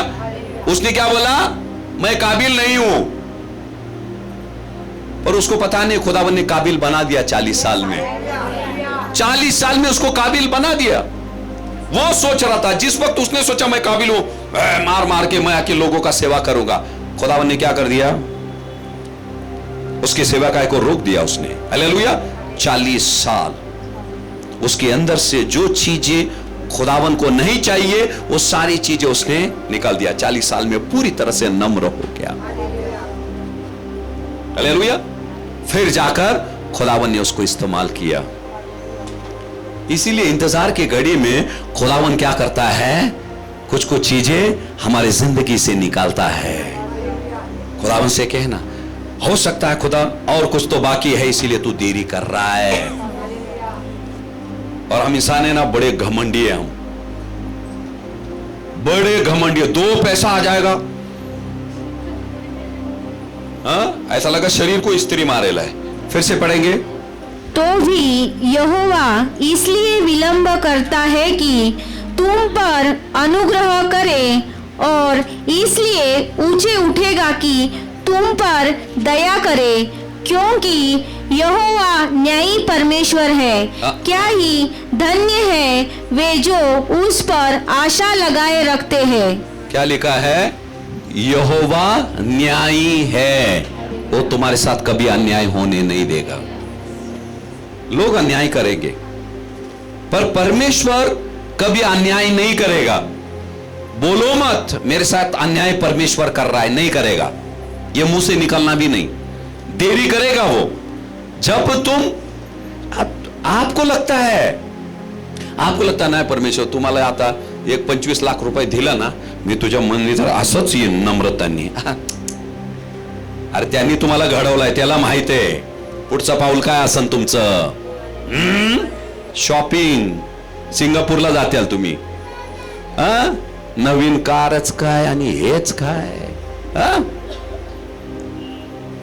उसने क्या बोला? मैं काबिल नहीं हूं। पर उसको पता नहीं, खुदावन ने काबिल बना दिया 40 साल में। 40 साल में उसको काबिल बना दिया। वो सोच रहा था, जिस वक्त उसने सोचा मैं काबिल हूं, मार मार के मैं आके लोगों का सेवा करूंगा, खुदावन ने क्या कर दिया? उसके सेवकाई को रोक दिया उसने, हालेलुया। 40 साल उसके अंदर से जो चीजें खुदावन को नहीं चाहिए, वो सारी चीजें उसने निकाल दिया। 40 साल में पूरी तरह से नम्र हो गया, हालेलुया। फिर जाकर खुदावन ने उसको इस्तेमाल किया। इसीलिए इंतजार की घड़ी में खुदावन क्या करता है? कुछ कुछ चीजें हमारी जिंदगी से निकालता है। खुदावन से कहना, हो सकता है खुदा और कुछ तो बाकी है, इसीलिए तू देरी कर रहा है। और हम इंसान है ना, बड़े घमंडी है, हम बड़े घमंडी है। 2 पैसा आ जाएगा, हाँ, ऐसा लगा शरीर को स्त्री मारेला है। फिर से पढ़ेंगे। तो भी यहोवा इसलिए विलंब करता है कि तुम पर अनुग्रह करे, और इसलिए ऊंचे उठेगा कि तुम पर दया करे, क्योंकि यहोवा न्यायी परमेश्वर है। क्या ही धन्य है वे जो उस पर आशा लगाए रखते हैं। क्या लिखा है? यहोवा न्यायी है, वो तुम्हारे साथ कभी अन्याय होने नहीं देगा। लोग अन्याय करेंगे, पर परमेश्वर कभी अन्याय नहीं करेगा। बोलो मत मेरे साथ अन्याय परमेश्वर कर रहा है, नहीं करेगा। ये मुंह से निकलना भी नहीं, देरी करेगा वो। जब आपको लगता है ना परमेश्वर तुम्हाला आता एक 25 लाख रुपये दिला ना, मी तुझ्या मनी तर असंच येईन नम्रतांनी। अरे त्यांनी तुम्हाला घडवलाय, त्याला माहित आहे पुढचं पाऊल काय असन तुमचं। शॉपिंग, सिंगापूरला जात्याल तुम्ही, नवीन कारच काय आणि हेच काय।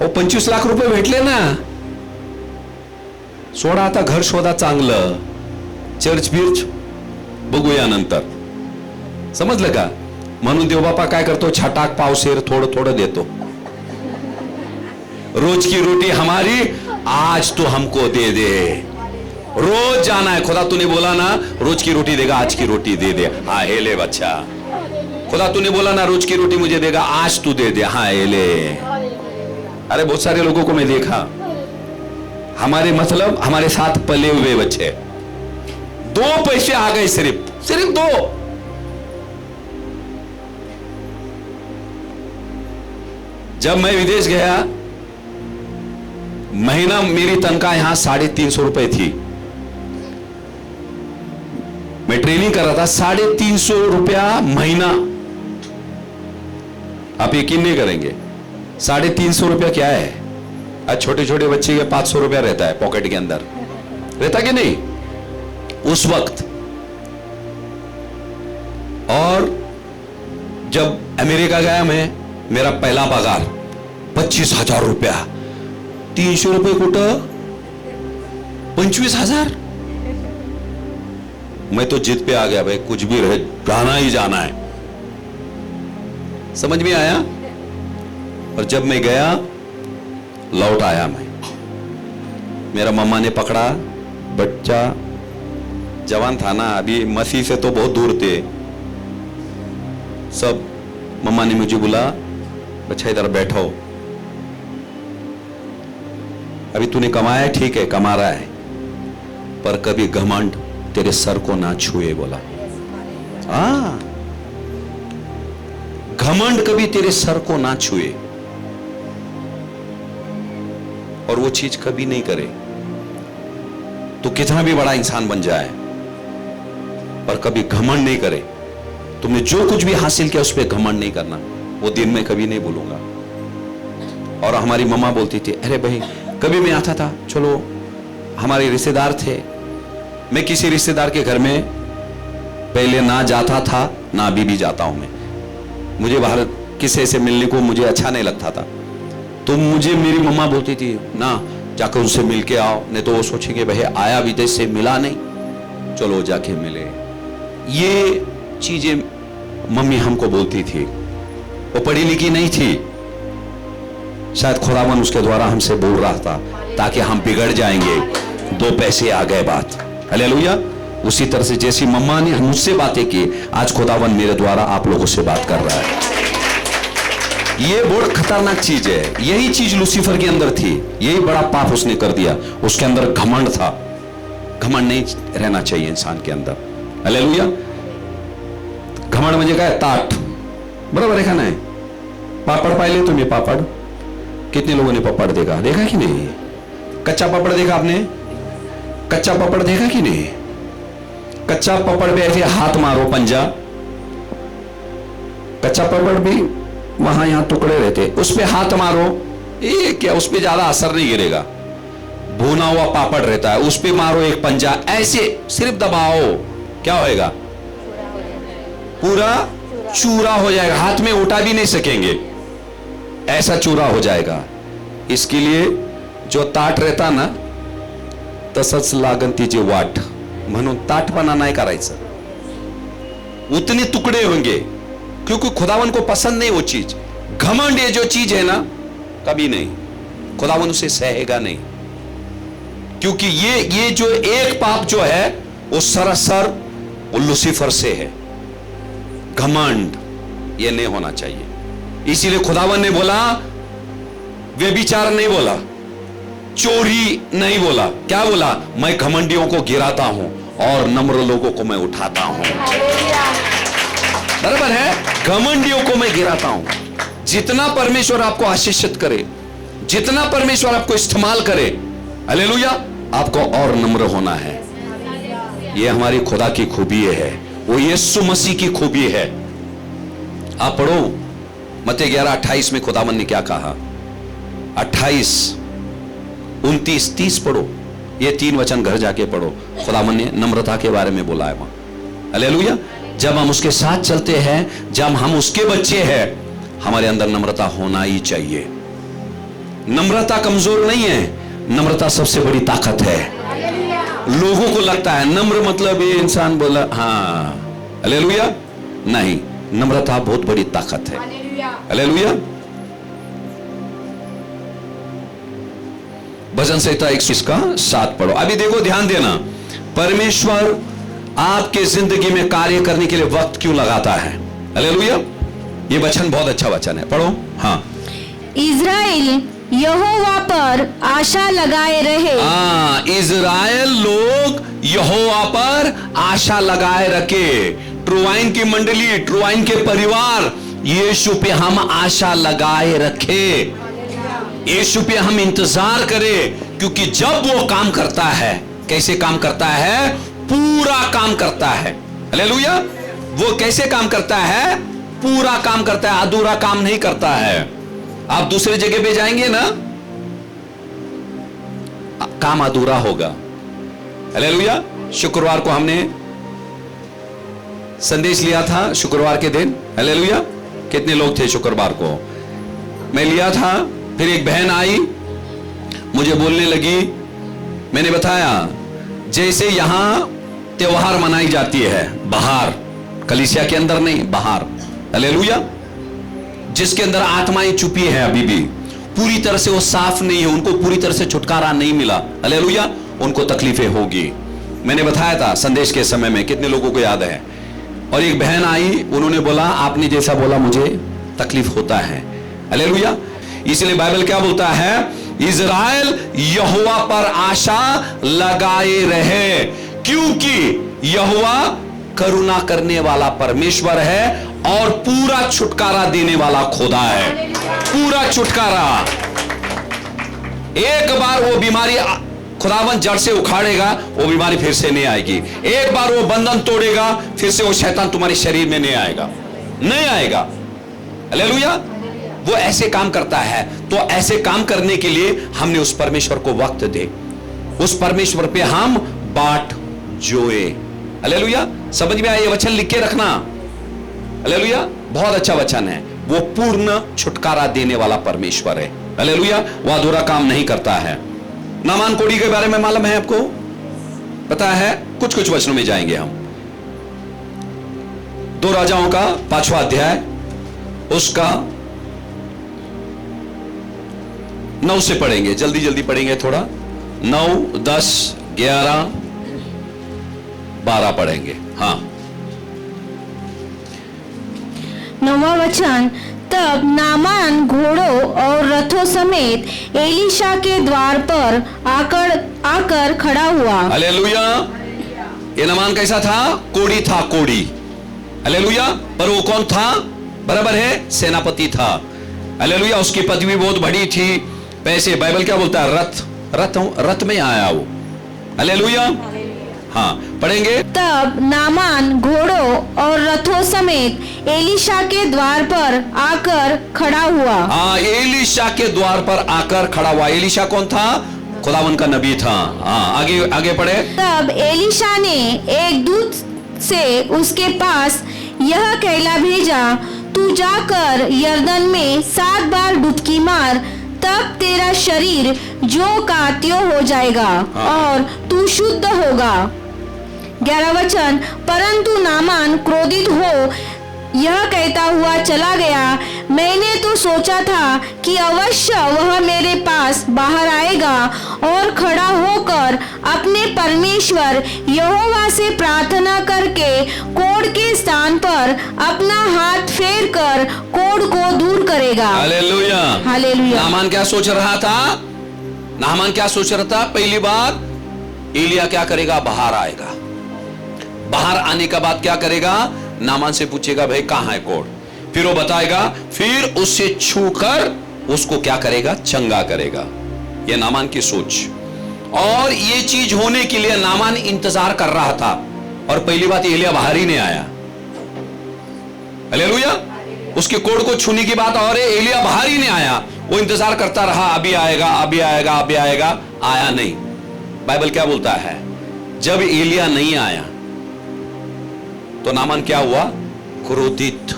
25 लाख रुपये भेटले ना, सोडा आता, घर शोधा चांगलं, चर्च बिर्च बघूया नंतर, समजलं का? म्हणून देवबापा काय करतो? छटाक पावसेर थोडं थोडं देतो। रोज की रोटी हमारी आज तो हमको दे दे। रोज जाना है, खुदा तूने बोला ना रोज की रोटी देगा, आज की रोटी दे दे। हाँ हे ले बच्चा, खुदा तूने बोला ना रोज की रोटी मुझे देगा, आज तू दे दे। हाँ हे ले। अरे बहुत सारे लोगों को मैं देखा, हमारे मतलब हमारे साथ पले हुए बच्चे, 2 पैसे आ गए, सिर्फ 2। जब मैं विदेश गया महीना मेरी तनख्वाह यहां 350 रुपए थी, मैं ट्रेनिंग कर रहा था, 350 रुपया महीना। आप यकीन नहीं करेंगे 350 रुपया क्या है। आज छोटे छोटे बच्चे के 500 रुपया रहता है पॉकेट के अंदर, रहता कि नहीं उस वक्त। और जब अमेरिका गया मैं, मेरा पहला पगार 25,000 रुपया, 300 रुपये कुठं 25,000। मैं तो जिद पे आ गया, भाई कुछ भी रहे जाना ही जाना है। समझ में आया। और जब मैं गया, लौट आया मैं, मेरा मम्मा ने पकड़ा, बच्चा जवान था ना, अभी मसीह से तो बहुत दूर थे सब। मम्मा ने मुझे बोला, बच्चा इधर बैठो, अभी तूने कमाया है, ठीक है कमा रहा है, पर कभी घमंड तेरे सर को ना छुए। बोला घमंड कभी तेरे सर को ना छुए, और वो चीज कभी नहीं करे। तो कितना भी बड़ा इंसान बन जाए, पर कभी घमंड नहीं करे। तुमने जो कुछ भी हासिल किया उस पर घमंड नहीं करना, वो दिन में कभी नहीं भूलूंगा। और हमारी मम्मा बोलती थी, अरे भाई कभी मैं आता था, चलो हमारे रिश्तेदार थे, मैं किसी रिश्तेदार के घर में पहले ना जाता था, ना अभी भी जाता हूं मैं। मुझे बाहर किसी से मिलने को मुझे अच्छा नहीं लगता था, तो मुझे मेरी मम्मा बोलती थी ना जाकर उनसे मिल के आओ, नहीं तो वो सोचेंगे भाई आया विदेश से मिला नहीं, चलो जाके मिले। ये चीजें मम्मी हमको बोलती थी। वो पढ़ी लिखी नहीं थी, शायद खुदावन उसके द्वारा हमसे बोल रहा था ताकि हम बिगड़ जाएंगे, 2 पैसे आ गए बात। हालेलुया। उसी तरह से जैसी मम्मा ने मुझसे बातें की, आज खुदावन मेरे द्वारा आप लोगों से बात कर रहा है। ये बहुत खतरनाक चीज है। यही चीज लूसीफर के अंदर थी, यही बड़ा पाप उसने कर दिया। उसके अंदर घमंड था। घमंड नहीं रहना चाहिए इंसान के अंदर। हालेलुया। घमंड म्हणजे काय, ताट, बरोबर है खाना है। पापड़ पाए तुम्हें, पापड़ कितने लोगों ने पापड़ देखा कि नहीं? कच्चा पापड़ देखा आपने? कच्चा पापड़ देखा कि नहीं? कच्चा पापड़ पे ऐसे हाथ मारो पंजा, कच्चा पापड़ भी वहां यहां टुकड़े रहते, उस पे हाथ मारो, ये क्या, उस पे ज्यादा असर नहीं गिरेगा। भुना हुआ पापड़ रहता है, उस पे मारो एक पंजा, ऐसे सिर्फ दबाओ, क्या होएगा? पूरा चूरा हो जाएगा, हाथ में उठा भी नहीं सकेंगे, ऐसा चूरा हो जाएगा। इसके लिए जो ताट रहता ना, तसंच लागन तिची वाट, म्हणून ताटपणा नाही करायचं, उतने टुकड़े होंगे, क्योंकि खुदावन को पसंद नहीं वो चीज। घमंड ये जो चीज है ना, कभी नहीं, खुदावन उसे सहेगा नहीं, क्योंकि ये जो एक पाप जो है वो सरासर वो लूसीफर से है। घमंड ये नहीं होना चाहिए। इसीलिए खुदावन ने बोला, व्यभिचार नहीं बोला, चोरी नहीं बोला, क्या बोला? मैं घमंडियों को गिराता हूं और नम्र लोगों को मैं उठाता हूं। बराबर है, घमंडियों को मैं गिराता हूं। जितना परमेश्वर आपको आशीषित करे, जितना परमेश्वर आपको इस्तेमाल करे, हालेलुया, आपको और नम्र होना है। ये हमारी खुदा की खूबी है, वो यीशु मसीह की खूबी है। आप पढ़ो मत्ती 11:28 में खुदावन ने क्या कहा, 28, 29, 30 पढ़ो। ये 3 वचन घर जाके पढ़ो। खुदावन ने नम्रता के बारे में बोला है वहां। हालेलुया। जब हम उसके साथ चलते हैं, जब हम उसके बच्चे हैं, हमारे अंदर नम्रता होना ही चाहिए। नम्रता कमजोर नहीं है, नम्रता सबसे बड़ी ताकत है। लोगों को लगता है नम्र मतलब ये इंसान बोला, हाँ, हालेलुया, नहीं, नम्रता बहुत बड़ी ताकत है। हालेलुया। भजन संहिता 120 का 7 पढ़ो। अभी देखो, ध्यान देना, परमेश्वर आपके जिंदगी में कार्य करने के लिए वक्त क्यों लगाता है। हालेलुया। ये वचन बहुत अच्छा वचन है, पढ़ो। हाँ, इज़राइल यहोवा पर आशा लगाए रहे। इज़राइल लोग यहोवा पर आशा लगाए रखे। ट्रुवाइन की मंडली, ट्रुवाइन के परिवार, यीशु पे हम आशा लगाए रखे। यीशु पे हम इंतजार करें, क्योंकि जब वो काम करता है, कैसे काम करता है? पूरा काम करता है। हालेलुया। वो कैसे काम करता है? पूरा काम करता है, अधूरा काम नहीं करता है। आप दूसरे जगह पे जाएंगे ना, काम अधूरा होगा। हालेलुया। शुक्रवार को हमने संदेश लिया था, शुक्रवार के दिन। हालेलुया। कितने लोग थे शुक्रवार को? मैं लिया था। फिर एक बहन आई, मुझे बोलने लगी, मैंने बताया जैसे यहां त्योहार मनाई जाती है बाहर, कलीसिया के अंदर नहीं, बाहर। हालेलुया। जिसके अंदर आत्माएं छुपी है, अभी भी पूरी तरह से वो साफ नहीं है, उनको पूरी तरह से छुटकारा नहीं मिला। हालेलुया। उनको तकलीफें होगी। मैंने बताया था संदेश के समय में, कितने लोगों को याद है? और एक बहन आई, उन्होंने बोला आपने जैसा बोला मुझे तकलीफ होता है। हालेलुया। इसलिए बाइबल क्या बोलता है? इज़राइल यहोवा पर आशा लगाए रहे, क्योंकि यहोवा करुणा करने वाला परमेश्वर है और पूरा छुटकारा देने वाला खुदा है। पूरा छुटकारा। एक बार वो बीमारी खुदावन जड़ से उखाड़ेगा, वो बीमारी फिर से नहीं आएगी। एक बार वो बंधन तोड़ेगा, फिर से वो शैतान तुम्हारे शरीर में नहीं आएगा, नहीं आएगा। हालेलुया। वो ऐसे काम करता है। तो ऐसे काम करने के लिए हमने उस परमेश्वर को वक्त दे, उस परमेश्वर पे हम बाट जोए। हालेलुया। समझ में आया? ये वचन लिख के रखना। हालेलुया। बहुत अच्छा वचन है। वो पूर्ण छुटकारा देने वाला परमेश्वर है। हालेलुया। वो अधूरा काम नहीं करता है। नामान कोढ़ी के बारे में मालूम है आपको? पता है? कुछ कुछ वचनों में जाएंगे हम। 2 राजाओं का 5वां अध्याय, उसका 9 से पढ़ेंगे, जल्दी जल्दी पढ़ेंगे थोड़ा। 9, 10, 11, 12 पढ़ेंगे। हाँ। 9वां वचन। तब नामान घोड़ों और रथों समेत एलीशा के द्वार पर आकर खड़ा हुआ। हालेलुया। ये नामान कैसा था? कोढ़ी था, कोढ़ी। हालेलुया। पर वो कौन था? बराबर है, सेनापति था। हालेलुया। उसकी पदवी बहुत बड़ी थी। पैसे, बाइबल क्या बोलता है? रथ में आया वो। हालेलुया। हाँ, पढ़ेंगे। तब नामान घोड़ों और रथों समेत एलीशा के द्वार पर आकर खड़ा हुआ। हाँ, एलीशा के द्वार पर आकर खड़ा हुआ। एलीशा कौन था? खुदावन का नबी था। हाँ, आगे आगे पढ़े। तब एलीशा ने एक दूत से उसके पास यह कहला भेजा, तू जाकर यरदन में 7 बार डुबकी मार, तब तेरा शरीर जो का त्यों हो जाएगा और तू शुद्ध होगा। 11 वचन। परंतु नामान क्रोधित हो यह कहता हुआ चला गया, मैंने तो सोचा था कि अवश्य वह मेरे पास बाहर आएगा और खड़ा होकर अपने परमेश्वर यहोवा से प्रार्थना करके कोढ़ के स्थान पर अपना हाथ फेर कर कोढ़ को दूर करेगा। हालेलुया। हालेलुया। नामान क्या सोच रहा था? नामान क्या सोच रहा था? पहली बात, एलिया क्या करेगा? बाहर आएगा। बाहर आने का बाद क्या करेगा? नामान से पूछेगा, भाई कहां है कोढ़? फिर वो बताएगा, फिर उससे छूकर उसको क्या करेगा? चंगा करेगा। यह नामान की सोच। और ये चीज होने के लिए नामान इंतजार कर रहा था। और पहली बात, एलिया बाहर ही नहीं आया। हालेलुया। उसके कोढ़ को छूने की बात, और एलिया बाहर ही नहीं आया। वो इंतजार करता रहा, अभी आएगा, अभी आएगा, अभी आएगा। आया नहीं। बाइबल क्या बोलता है? जब एलिया नहीं आया तो नामान क्या हुआ? क्रोधित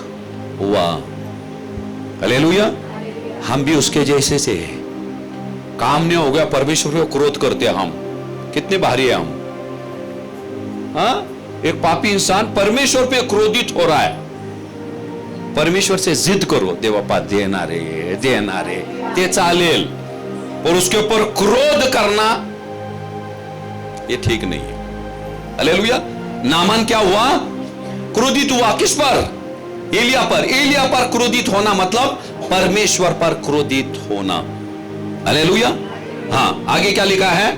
हुआ। हालेलुया। हम भी उसके जैसे से काम नहीं हो गया, परमेश्वर को क्रोध करते हम। कितने भारी है हम। हाँ, एक पापी इंसान परमेश्वर पे क्रोधित हो रहा है। परमेश्वर से जिद करो, देवापा देना रे, देना रे, ते चालेल। और उसके ऊपर क्रोध करना ये ठीक नहीं है। हालेलुया। नामान क्या हुआ? क्रोधित हुआ। किस पर? एलिया पर। एलिया पर क्रोधित होना मतलब परमेश्वर पर क्रोधित होना। हालेलुया। हाँ, आगे क्या लिखा है?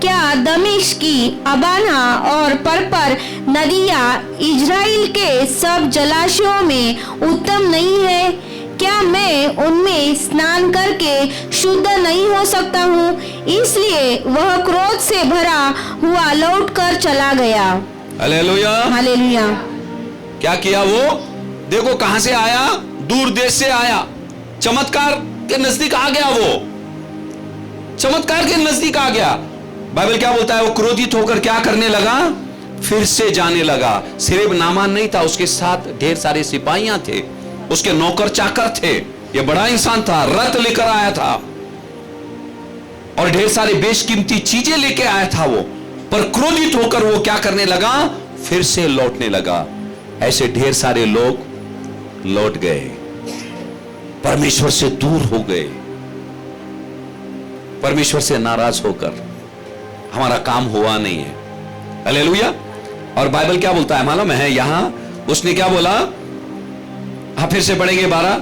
क्या दमिश्क की अबाना और परपर नदियां इजराइल के सब जलाशयों में उत्तम नहीं है? क्या मैं उनमें स्नान करके शुद्ध नहीं हो सकता हूँ? इसलिए वह क्रोध से भरा हुआ लौटकर चला गया। हालेलुया। हालेलुया। क्या किया वो? देखो कहां से आया, दूर देश से आया, चमत्कार के नजदीक आ गया, वो चमत्कार के नजदीक आ गया। बाइबल क्या बोलता है? वो क्रोधित होकर क्या करने लगा? फिर से जाने लगा। सिर्फ नामान नहीं था, उसके साथ ढेर सारे सिपाहियां थे, उसके नौकर चाकर थे। ये बड़ा इंसान था, रथ लेकर आया था और ढेर सारे बेशकीमती चीजें लेके आया था वो। पर क्रोधित होकर वो क्या करने लगा? फिर से लौटने लगा। ऐसे ढेर सारे लोग लौट गए, परमेश्वर से दूर हो गए, परमेश्वर से नाराज होकर हमारा काम हुआ नहीं है। हालेलुया। और बाइबल क्या बोलता है मालूम है? यहां उसने क्या बोला? हाँ, फिर से पढ़ेंगे 12।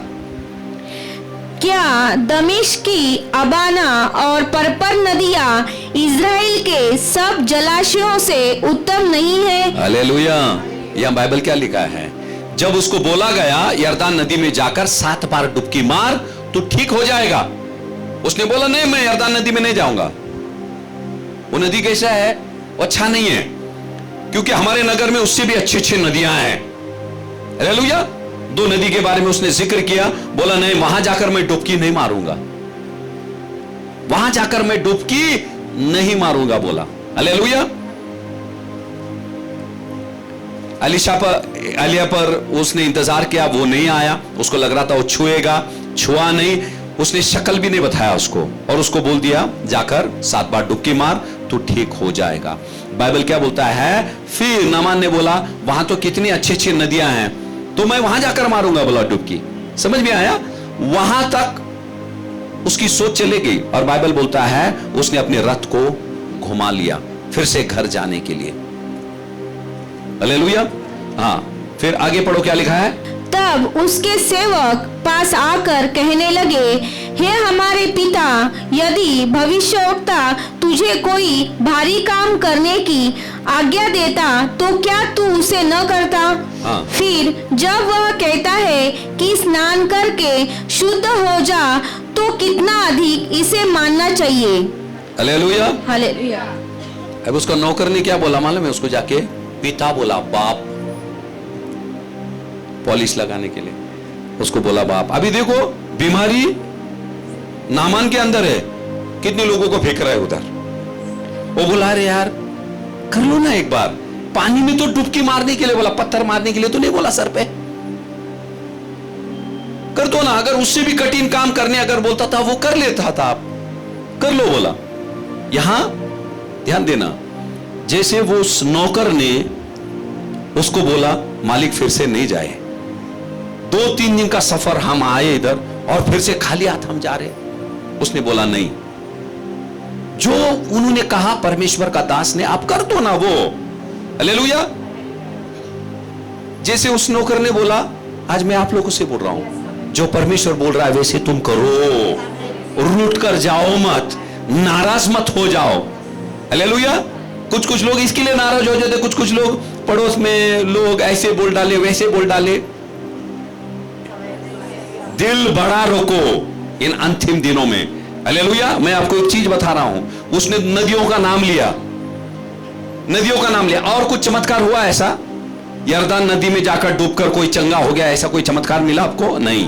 क्या दमिश्क की अबाना और पर्पर नदियां इज़राइल के सब जलाशयों से उत्तम नहीं है? हालेलुया। यह बाइबल क्या लिखा है? जब उसको बोला गया यरदान नदी में जाकर 7 बार डुबकी मार तो ठीक हो जाएगा, उसने बोला नहीं, मैं यरदान नदी में नहीं जाऊंगा। वो नदी कैसा है? वो अच्छा नहीं है, क्योंकि हमारे नगर में उससे भी अच्छी अच्छी नदियां हैं। हालेलुया। 2 नदी के बारे में उसने जिक्र किया, बोला नहीं, वहां जाकर मैं डुबकी नहीं मारूंगा, वहां जाकर मैं डुबकी नहीं मारूंगा, बोला। हालेलुया। एलिया पर उसने इंतजार किया, वो नहीं आया। उसको लग रहा था वो छुएगा, छुआ नहीं। उसने शक्ल भी नहीं बताया उसको, और उसको बोल दिया जाकर 7 बार डुबकी मार तो ठीक हो जाएगा। बाइबल क्या बोलता है? फिर नामान ने बोला वहां तो कितनी अच्छी अच्छी नदियां हैं, तो मैं वहां जाकर मारूंगा, बोला डुबकी। समझ में आया? वहां तक उसकी सोच चली गई, और बाइबल बोलता है उसने अपने रथ को घुमा लिया फिर से घर जाने के लिए। हालेलुया। हाँ, फिर आगे पढ़ो क्या लिखा है? तब उसके सेवक पास आकर कहने लगे, हे हमारे पिता, यदि भविष्यवक्ता तुझे कोई भारी काम करने की आज्ञा देता तो क्या तू उसे न करता? हाँ। फिर जब वह कहता है कि स्नान करके शुद्ध हो जा, तो कितना अधिक इसे मानना चाहिए। हालेलुया। हालेलुया। अब उसका नौकर ने क्या बोला मालूम है? उसको जाके पिता बोला, बाप, पॉलिश लगाने के लिए उसको बोला बाप। अभी देखो बीमारी नामान के अंदर है, कितने लोगों को फेंक रहा है उधर। वो बोला अरे यार कर लो ना एक बार, पानी में तो डुबकी मारने के लिए बोला, पत्थर मारने के लिए तो नहीं बोला, सर पे कर दो ना। अगर उससे भी कठिन काम करने अगर बोलता था वो कर लेता था, आप कर लो, बोला। यहां ध्यान देना, जैसे वो उस नौकर ने उसको बोला मालिक फिर से नहीं जाए, 2-3 दिन का सफर हम आए इधर और फिर से खाली हाथ हम जा रहे। उसने बोला नहीं, जो उन्होंने कहा परमेश्वर का दास ने, आप कर दो ना वो। हालेलुया। जैसे उस नौकर ने बोला, आज मैं आप लोगों से बोल रहा हूं, जो परमेश्वर बोल रहा है वैसे तुम करो, रूठ कर जाओ मत, नाराज मत हो जाओ। हालेलुया। कुछ लोग इसके लिए नाराज हो जाते, कुछ लोग पड़ोस में लोग ऐसे बोल डाले वैसे बोल डाले। दिल बड़ा रोको इन अंतिम दिनों में। हालेलुया। मैं आपको एक चीज बता रहा हूं, उसने नदियों का नाम लिया, नदियों का नाम लिया, और कुछ चमत्कार हुआ ऐसा? यरदान नदी में जाकर डूबकर कोई चंगा हो गया, ऐसा कोई चमत्कार मिला आपको? नहीं।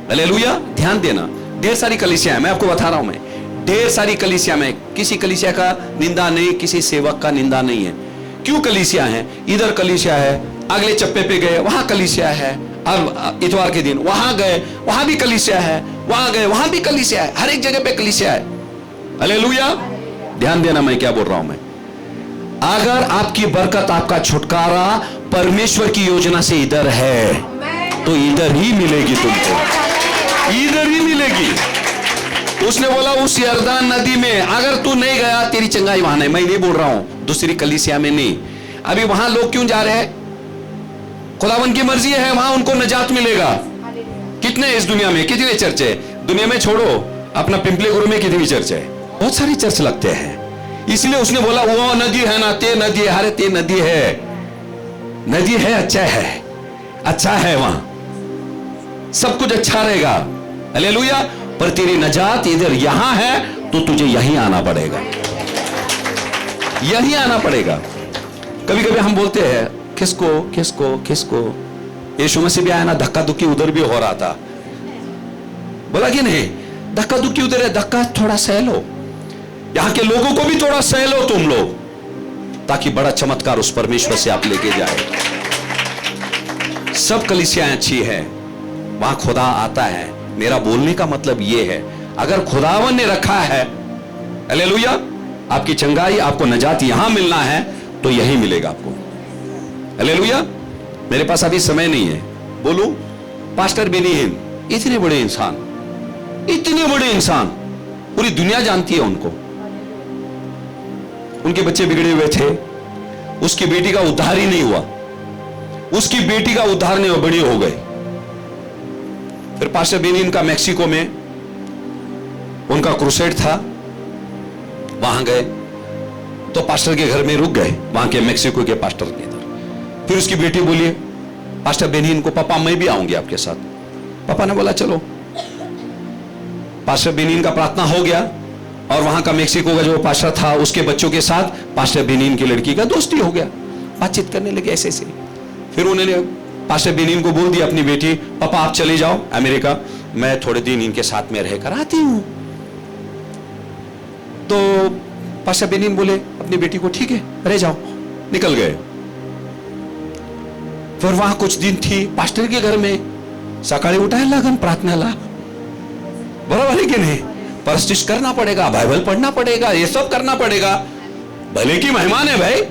हालेलुया। ध्यान देना, ढेर सारी कलीसिया है, मैं आपको बता रहा हूं, मैं ढेर सारी कलीसिया में किसी कलीसिया का निंदा नहीं, किसी सेवक का निंदा नहीं है। क्यों कलीसिया है? इधर कलीसिया है, अगले चप्पे पे गए वहां कलीसिया है, अब इतवार के दिन वहां गए वहां भी कलीसिया है, वहां गए वहां भी कलीसिया है, हर एक जगह पे कलीसिया है। हालेलुया। ध्यान देना मैं क्या बोल रहा हूं। मैं अगर आपकी बरकत, आपका छुटकारा परमेश्वर की योजना से इधर है तो इधर ही मिलेगी तुमको, इधर ही मिलेगी। उसने बोला उस यरदान नदी में अगर तू नहीं गया तेरी चंगाई वहां नहीं। मैं नहीं बोल रहा हूं दूसरी कलीसिया में नहीं, अभी वहां लोग क्यों जा रहे हैं? खुदावन की मर्जी है, वहां उनको निजात मिलेगा। कितने इस दुनिया में, कितने चर्च है दुनिया में? छोड़ो अपना पिंपले गुरु में कितनी चर्च है, बहुत सारी चर्च लगते हैं। इसलिए उसने बोला वो नदी है ना, ते नदी है, अरे ते नदी है, नदी है, अच्छा है, अच्छा है वहां। सब कुछ अच्छा रहेगा, हालेलुया। पर तेरी नजात इधर यहां है तो तुझे यहीं आना पड़ेगा, यहीं आना पड़ेगा। कभी कभी हम बोलते हैं किसको किसको किसको, यीशु मसीह भी आया ना, धक्का धुक्की उधर भी हो रहा था, बोला कि नहीं, धक्का धुक्की उधर है, धक्का थोड़ा सह लो, यहां के लोगों को भी थोड़ा सह लो तुम लोग, ताकि बड़ा चमत्कार उस परमेश्वर से आप लेके जाए। सब कलीसियां अच्छी है, वहां खुदा आता है। मेरा बोलने का मतलब यह है, अगर खुदावन ने रखा है, हालेलुया, आपकी चंगाई, आपको नजात यहां मिलना है तो यही मिलेगा आपको, हालेलुया। मेरे पास अभी समय नहीं है, बोलूं पास्टर बेनीहीन, इतने बड़े इंसान, इतने बड़े इंसान, पूरी दुनिया जानती है उनको, उनके बच्चे बिगड़े हुए थे, उसकी बेटी का उद्धार ही नहीं हुआ, उसकी बेटी का उद्धार नहीं हुआ, बड़ी हो गई। फिर पास्टर बेनीहीन का मैक्सिको में उनका क्रूसेड था, वहां गए तो पास्टर के घर में रुक गए, वहां के मैक्सिको के पास्टर के इधर। फिर उसकी बेटी बोली पास्टर बेनीहीन को, पापा मैं भी आऊंगी आपके साथ। पापा ने बोला चलो। पास्टर बेनीहीन का प्रार्थना हो गया और वहां का मैक्सिको का जो पास्टर था उसके बच्चों के साथ पास्टर बेनीहीन की लड़की का दोस्ती हो गया, बातचीत करने लगे ऐसे ऐसे। फिर उन्होंने पास्टर बेनीहीन को बोल दिया अपनी बेटी, पापा आप चले जाओ अमेरिका, मैं थोड़े दिन इनके साथ में रहकर आती हूं। तो पास्टर बेनीहीन बोले अपनी बेटी को ठीक है रह जाओ, निकल गए। फिर वहां कुछ दिन थी पास्टर के घर में, सकाळी उठायला लागन प्रार्थनेला, बरोबर है कि नहीं, परस्टिश करना पड़ेगा, बाइबल पढ़ना पड़ेगा, ये सब करना पड़ेगा, भले की मेहमान है भाई।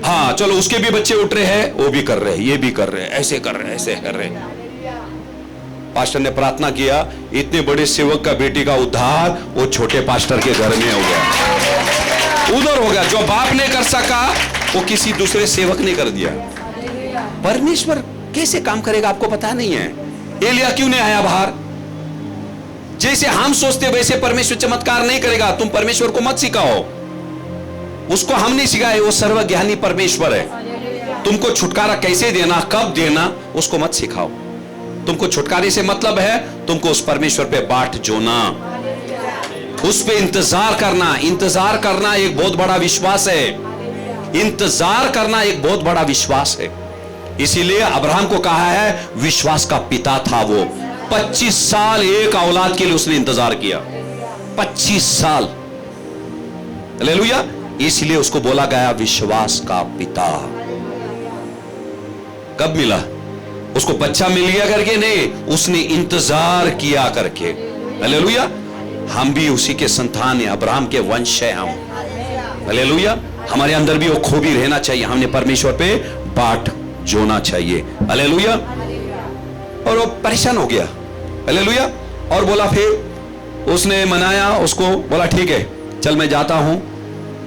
हाँ चलो, उसके भी बच्चे उठ रहे हैं, वो भी कर रहे हैं, ये भी कर रहे हैं, ऐसे कर रहे हैं, ऐसे कर रहे हैं। पास्टर ने प्रार्थना किया, इतने बड़े सेवक का बेटी का उद्धार वो छोटे पास्टर के घर में हो गया, उधर हो गया। जो बाप ने कर सका वो किसी दूसरे सेवक ने कर दिया। परमेश्वर कैसे काम करेगा आपको पता नहीं है। एलिया क्यों नहीं आया बाहर? जैसे हम सोचते वैसे परमेश्वर चमत्कार नहीं करेगा। तुम परमेश्वर को मत सिखाओ, उसको हम नहीं सिखाए, वो सर्वज्ञानी परमेश्वर है। तुमको छुटकारा कैसे देना, कब देना, उसको मत सिखाओ। तुमको छुटकारे से मतलब है तुमको उस परमेश्वर पे बाट जोना, उस पे इंतजार करना। इंतजार करना एक बहुत बड़ा विश्वास है, इंतजार करना एक बहुत बड़ा विश्वास है। इसीलिए अब्राहम को कहा है विश्वास का पिता था वो। 25 साल एक औलाद के लिए उसने इंतजार किया, 25 साल, हालेलुया। इसलिए उसको बोला गया विश्वास का पिता। कब मिला उसको? बच्चा मिल गया करके नहीं, उसने इंतजार किया करके, हालेलुया। हम भी उसी के संतान हैं, अब्राहम के वंश है हम, हालेलुया। हमारे अंदर भी वो खूबी रहना चाहिए, हमने परमेश्वर पे बाट जोना चाहिए, हालेलुया। और वो परेशान हो गया, हालेलुया। और बोला, फिर उसने मनाया उसको, बोला ठीक है चल मैं जाता हूं,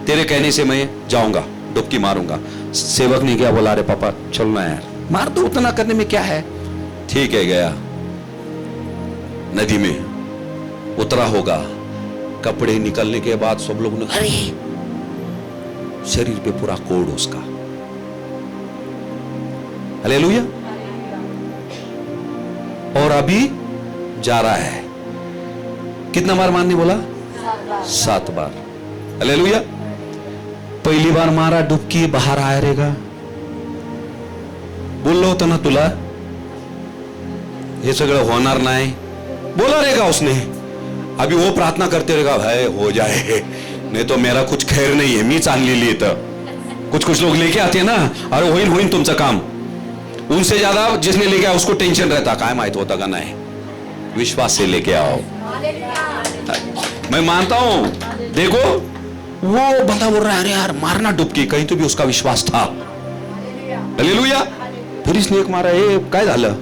तेरे कहने से मैं जाऊंगा, डुबकी मारूंगा। सेवक ने क्या बोला, अरे पापा चलना यार, मार दो, उतना करने में क्या है। ठीक है, गया नदी में उतरा होगा, कपड़े निकलने के बाद सब लोग ने, अरे शरीर पे पूरा कोड उसका, हालेलुया। और अभी जा रहा है, कितना बार मारने बोला? 7 बार, हालेलुया। पहिली बार मारा डुबकी, बाहर आया रहेगा, बोललो होतं ना तुला हे सगळं होणार नाही, बोला रहेगा उसने। अभी वो प्रार्थना करते रहेगा, भाई हो जाए, नहीं तो मेरा कुछ खैर नहीं है, मी चाललेली तर। कुछ लोग लेके आते हैं ना, अरे होईल होईल तुमचं काम। उनसे ज्यादा जिसने लेके आया उसको टेंशन रहता, काय माहित होता का नहीं। विश्वास से लेके आओ। मैं मानता हूं, देखो वो बंदा बोल रहा है, अरे यार मारना डुबकी, कहीं तो भी उसका विश्वास था, हालेलुया। फिर इसने एक मारा, हे काय झालं?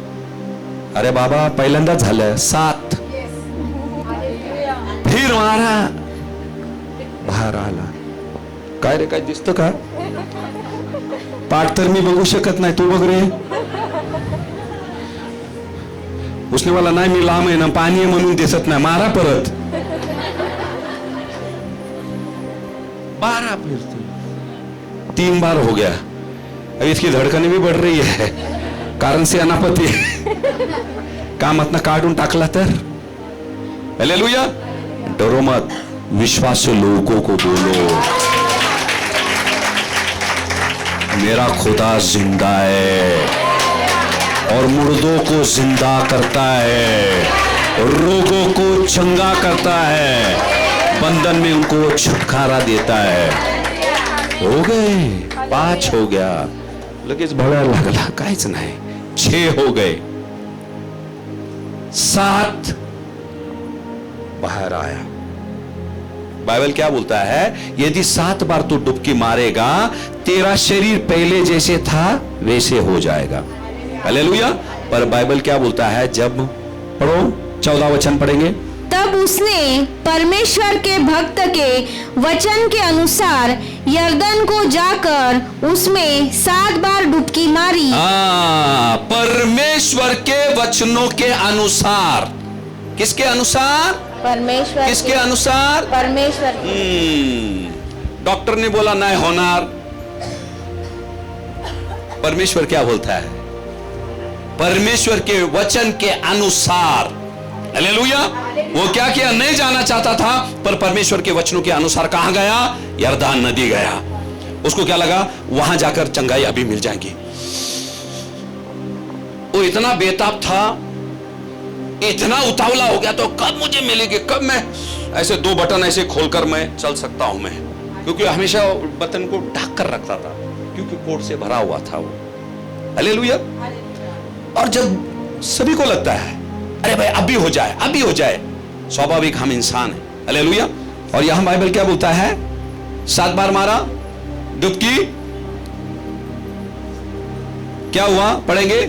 अरे बाबा पहिल्यांदाच झालं, 7 फिर मारा, बाहेर आला। काय रे, काय दिसतं का? पाठ तर मी बघू शकत नाही, तू बघ रे। उसने बोला नाही मी लांब आहे ना, पाणी आहे म्हणून दिसत नाही, मारा परत। 12 फिर 3 बार हो गया। अब इसकी धड़कनें भी बढ़ रही है, कारण से अनापति। का मत ना काढून टाकला तर? हालेलुया. डरो मत, विश्वास से लोगों को बोलो, मेरा खुदा जिंदा है और मुर्दों को जिंदा करता है, रोगों को चंगा करता है, बंधन में उनको छुटकारा देता है. हो गए 5 हो गया, लगेच भळा लागला, काहीच नाही. 6 हो गए, 7 बाहर आया. बाइबल क्या बोलता है? यदि 7 बार तू डुबकी मारेगा, तेरा शरीर पहले जैसे था वैसे हो जाएगा. हालेलुया. पर बाइबल क्या बोलता है? जब पढ़ो 14 वचन पढ़ेंगे. तब उसने परमेश्वर के भक्त के वचन के अनुसार यरदन को जाकर उसमें 7 बार डुबकी मारी. परमेश्वर के वचनों के अनुसार. किसके अनुसार? परमेश्वर. किसके अनुसार? परमेश्वर. डॉक्टर ने बोला नहीं होनार, परमेश्वर क्या बोलता है? परमेश्वर के वचन के अनुसार. हालेलुया. वो क्या किया? नहीं जाना चाहता था, पर परमेश्वर के वचनों के अनुसार कहां गया? यरदान नदी गया. उसको क्या लगा? वहां जाकर चंगाई अभी मिल जाएगी. वो इतना बेताब था, इतना उतावला हो गया, तो कब मुझे मिलेगी, कब मैं ऐसे 2 बटन ऐसे खोलकर मैं चल सकता हूं मैं, क्योंकि हमेशा बटन को ढक कर रखता था, क्योंकि कोट से भरा हुआ था वो. हालेलुया. और जब सभी को लगता है अरे भाई अभी हो जाए, अभी हो जाए, स्वाभाविक हम इंसान हैं. हालेलुया. और यहां बाइबल क्या बोलता है? 7 बार मारा डुबकी, क्या हुआ? पढ़ेंगे.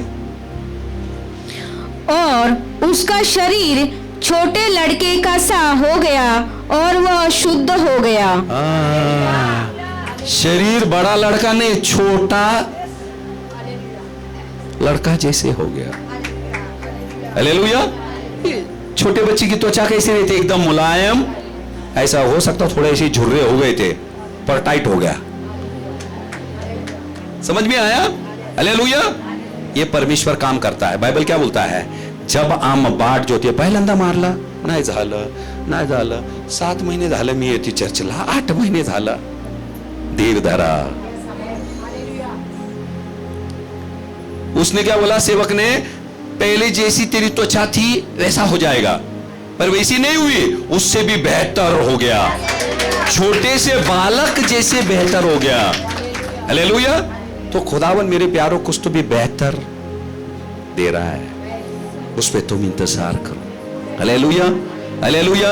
और उसका शरीर छोटे लड़के का सा हो गया और वह शुद्ध हो गया. शरीर बड़ा लड़का नहीं, छोटा लड़का जैसे हो गया. हालेलुया. छोटे बच्चे की त्वचा कैसी रहती? एकदम मुलायम. ऐसा हो सकता थोड़े ऐसे झुर्रे हो गए थे, पर टाइट हो गया. समझ में आया? हालेलुया. ये परमेश्वर काम करता है. बाइबल क्या बोलता है? जब आम बाट जो होती पहिल्यांदा मारला, नाही झालं, 7 महिने झालं मी येते चर्चला, 8 महिने झालं, धीर धरा. उसने क्या बोला? सेवक ने, पहले जैसी तेरी त्वचा थी वैसा हो जाएगा, पर वैसी नहीं हुई, उससे भी बेहतर हो गया, छोटे से बालक जैसे बेहतर हो गया. हालेलुया. तो खुदावन मेरे प्यारों कुछ तो भी बेहतर दे रहा है, उस पे तुम इंतजार करो. हालेलुया. हालेलुया.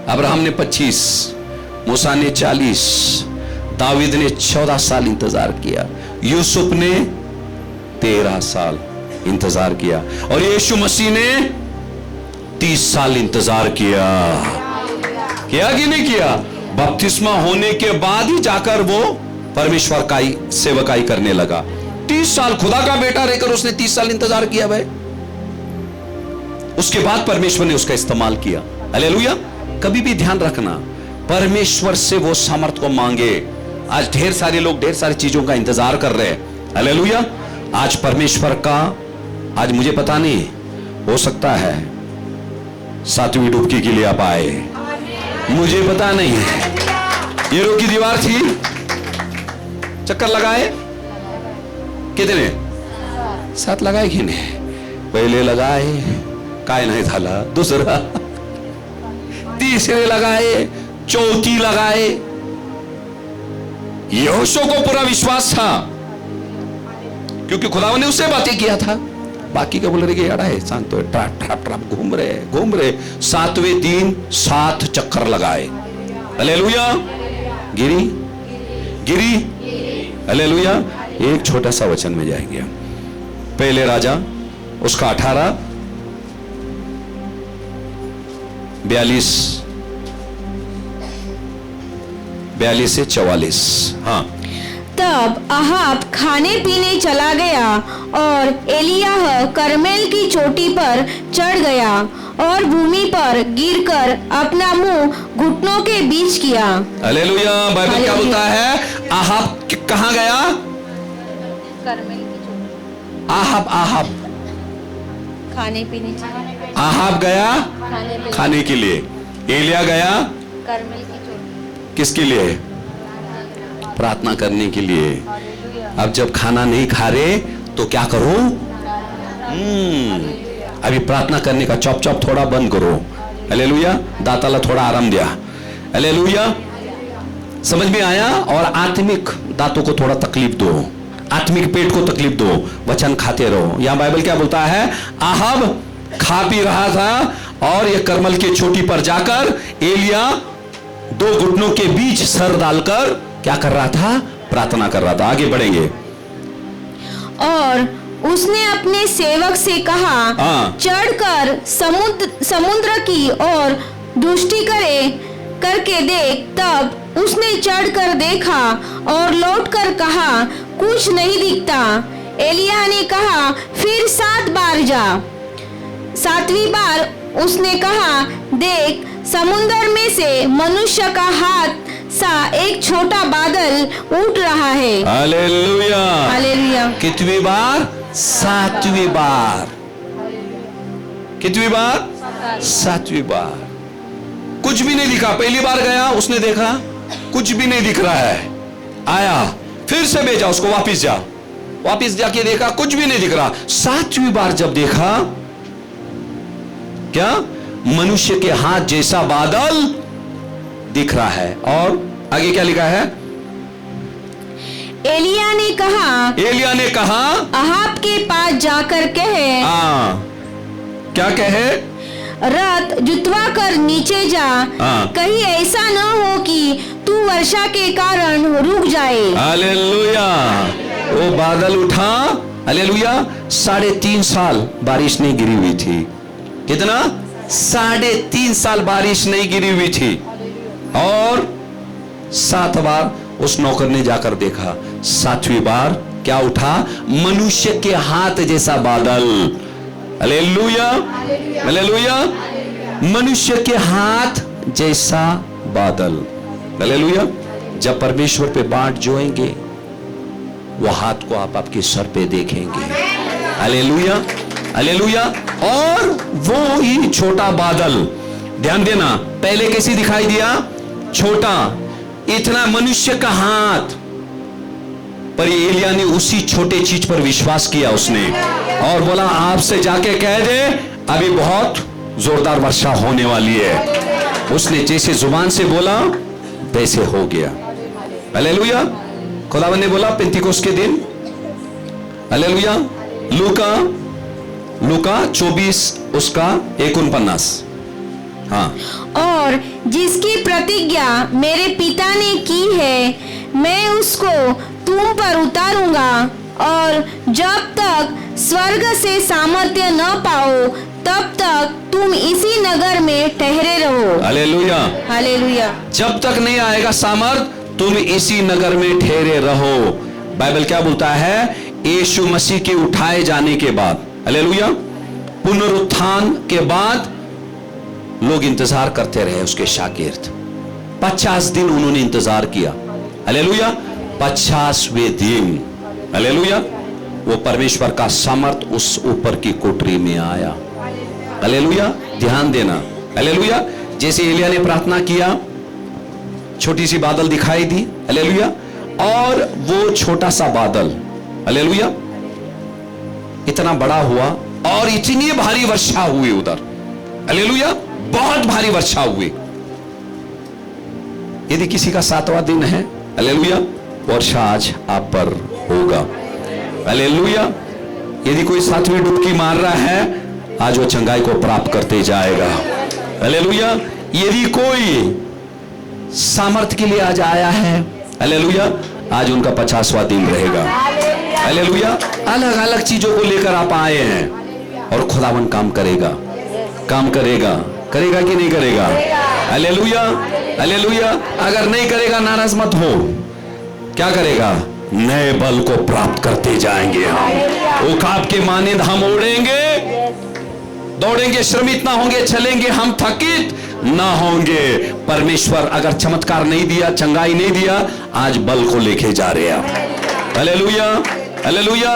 अब्राहम ने 25, मूसा ने 40, दावीद ने 14 साल इंतजार किया, यूसुफ ने 13 साल इंतजार किया, और यीशु मसीह ने 30 साल इंतजार किया. किया कि नहीं किया? बपतिस्मा होने के बाद ही जाकर वो परमेश्वर का ही सेवकाई करने लगा. 30 साल खुदा का बेटा रहकर उसने 30 साल इंतजार किया भाई. उसके बाद परमेश्वर ने उसका इस्तेमाल किया. हालेलुया. कभी भी ध्यान रखना, परमेश्वर से वो सामर्थ को मांगे. आज ढेर सारे लोग ढेर सारी चीजों का इंतजार कर रहे हैं. हालेलुया. आज परमेश्वर का, आज मुझे पता नहीं, हो सकता है 7वीं डुबकी के लिए आप आए, मुझे पता नहीं है. ये रोकी दीवार थी, चक्कर लगाए कितने? 7 लगाए कि नहीं? पहले लगाए, काय नहीं झाला, दूसरा, तीसरे लगाए, चौथी लगाए. यहोशू को पूरा विश्वास था, क्योंकि खुदावन ने उससे बातें किया था. बाकी क्या बोल रहे कि अड़ा है, शांत हो, ट्रैप ट्रैप ट्रैप घूम रहे. 7वें दिन 7 चक्कर लगाए. हालेलुया. गिरी. हालेलुया. एक छोटा सा वचन में जाएंगे. पहले राजा उसका 18, 42 से 44. हाँ. तब अहाब खाने पीने चला गया और एलियाह करमेल की चोटी पर चढ़ गया और भूमि पर गिरकर अपना मुंह घुटनों के बीच किया. हालेलुया. बाइबल क्या बोलता है? अहाब कहां गया? करमेल की चोटी. अहाब खाने पीने चाहिए, आहाब गया खाने के लिए, एलिया गया कर्मेल की चोटी। किसके लिए? प्रार्थना करने के लिए। अब जब खाना नहीं खा रहे तो क्या करो? अभी प्रार्थना करने का चॉप चॉप थोड़ा बंद करो। हालेलुया। दाताला थोड़ा आराम दिया। हालेलुया। समझ में आया? और आत्मिक दांतों को थोड़ा तकलीफ दो, आत्मिक पेट को तकलीफ दो, वचन खाते रहो। यहां बाइबल क्या बोलता है? आहाब खा पी रहा था और ये कर्मल की चोटी पर जाकर एलिया 2 घुटनों के बीच सर डालकर क्या कर रहा था? प्रार्थना कर रहा था। आगे बढ़ेंगे। और उसने अपने सेवक से कहा, चढ़कर समुद्र की ओर दृष्टि करके देख। तब उसने चढ़कर देखा और लौटकर कहा, कुछ नहीं दिखता। एलिया ने कहा, फिर 7 बार जा। 7वीं बार उसने कहा, देख, समुद्र में से मनुष्य का हाथ सा एक छोटा बादल उठ रहा है। हालेलुया। हालेलुया। कितनी बार? 7वीं बार। कितनी बार? 7वीं बार। कुछ भी नहीं दिखा। पहली बार गया, उसने देखा कुछ भी नहीं दिख रहा है। आया, फिर से भेजा उसको, वापिस जा। वापिस जाके देखा कुछ भी नहीं दिख रहा। 7वीं बार जब देखा, क्या? मनुष्य के हाथ जैसा बादल दिख रहा है। और आगे क्या लिखा है? एलिया ने कहा, अहाब के पास जाकर कहे, क्या कहे? रथ जुतवा कर नीचे जा, कहीं ऐसा न हो कि तू वर्षा के कारण रुक जाए। हालेलुया। वो बादल उठा। हालेलुया। 3.5 साल बारिश नहीं गिरी हुई थी। कितना? 3.5 साल बारिश नहीं गिरी हुई थी। और 7 बार उस नौकर ने जाकर देखा। 7वीं बार क्या उठा? मनुष्य के हाथ जैसा बादल। हालेलुया। हालेलुया। मनुष्य के हाथ जैसा बादल। हालेलुया। जब परमेश्वर पे बाट जोएंगे, वो हाथ को आप आपके सर पे देखेंगे। हालेलुया। हालेलुया। और वो ही छोटा बादल, ध्यान देना, पहले कैसी दिखाई दिया? छोटा, इतना मनुष्य का हाथ। पर एलिया ने उसी छोटे चीज पर विश्वास किया उसने, और बोला, आपसे जाके कह दे अभी बहुत जोरदार वर्षा होने वाली है। उसने जैसे जुबान से बोला वैसे हो गया। हालेलुया। खुदावंद ने बोला पेंतीकोस्त के दिन। हालेलुया। लूका 24 उसका 49। हाँ। और जिसकी प्रतिज्ञा मेरे पिता ने की है, मैं उसको तुम पर उतारूंगा, और जब तक स्वर्ग से सामर्थ्य न पाओ तब तक तुम इसी नगर में ठहरे रहो। हालेलुया। हालेलुया। जब तक नहीं आएगा सामर्थ, तुम इसी नगर में ठहरे रहो। बाइबल क्या बोलता है? यीशु मसीह के उठाए जाने के बाद, हालेलुया, पुनरुत्थान के बाद लोग इंतजार करते रहे उसके शागिर्द। 50 दिन उन्होंने इंतजार किया। हालेलुया। 50वें दिन, हालेलुया, वो परमेश्वर का सामर्थ उस ऊपर की कोठरी में आया। हालेलुया। ध्यान देना। हालेलुया। जैसे एलिया ने प्रार्थना किया, छोटी सी बादल दिखाई दी। हालेलुया। और वो छोटा सा बादल, हालेलुया, इतना बड़ा हुआ और इतनी भारी वर्षा हुई उधर। हालेलुया। बहुत भारी वर्षा हुई। यदि किसी का 7वां दिन है, हालेलुया, वर्षा आज आप पर होगा। हालेलुया। यदि कोई 7वीं डुबकी मार रहा है, आज वो चंगाई को प्राप्त करते जाएगा। हालेलुया। यदि कोई सामर्थ के लिए आज आया है, हालेलुया, आज उनका 50वां दिन रहेगा। हालेलुया। अलग अलग चीजों को लेकर आप आए हैं और खुदावन काम करेगा। काम करेगा। करेगा कि नहीं करेगा? हालेलुया। हालेलुया। अगर नहीं करेगा नाराज मत हो। क्या करेगा? नए बल को प्राप्त करते जाएंगे। हम उकाब के मानिंद हम उड़ेंगे, दौड़ेंगे, श्रमित ना होंगे, चलेंगे, हम थकित ना होंगे। परमेश्वर अगर चमत्कार नहीं दिया, चंगाई नहीं दिया, आज बल को लेके जा रहे हैं। हालेलुया। हालेलुया।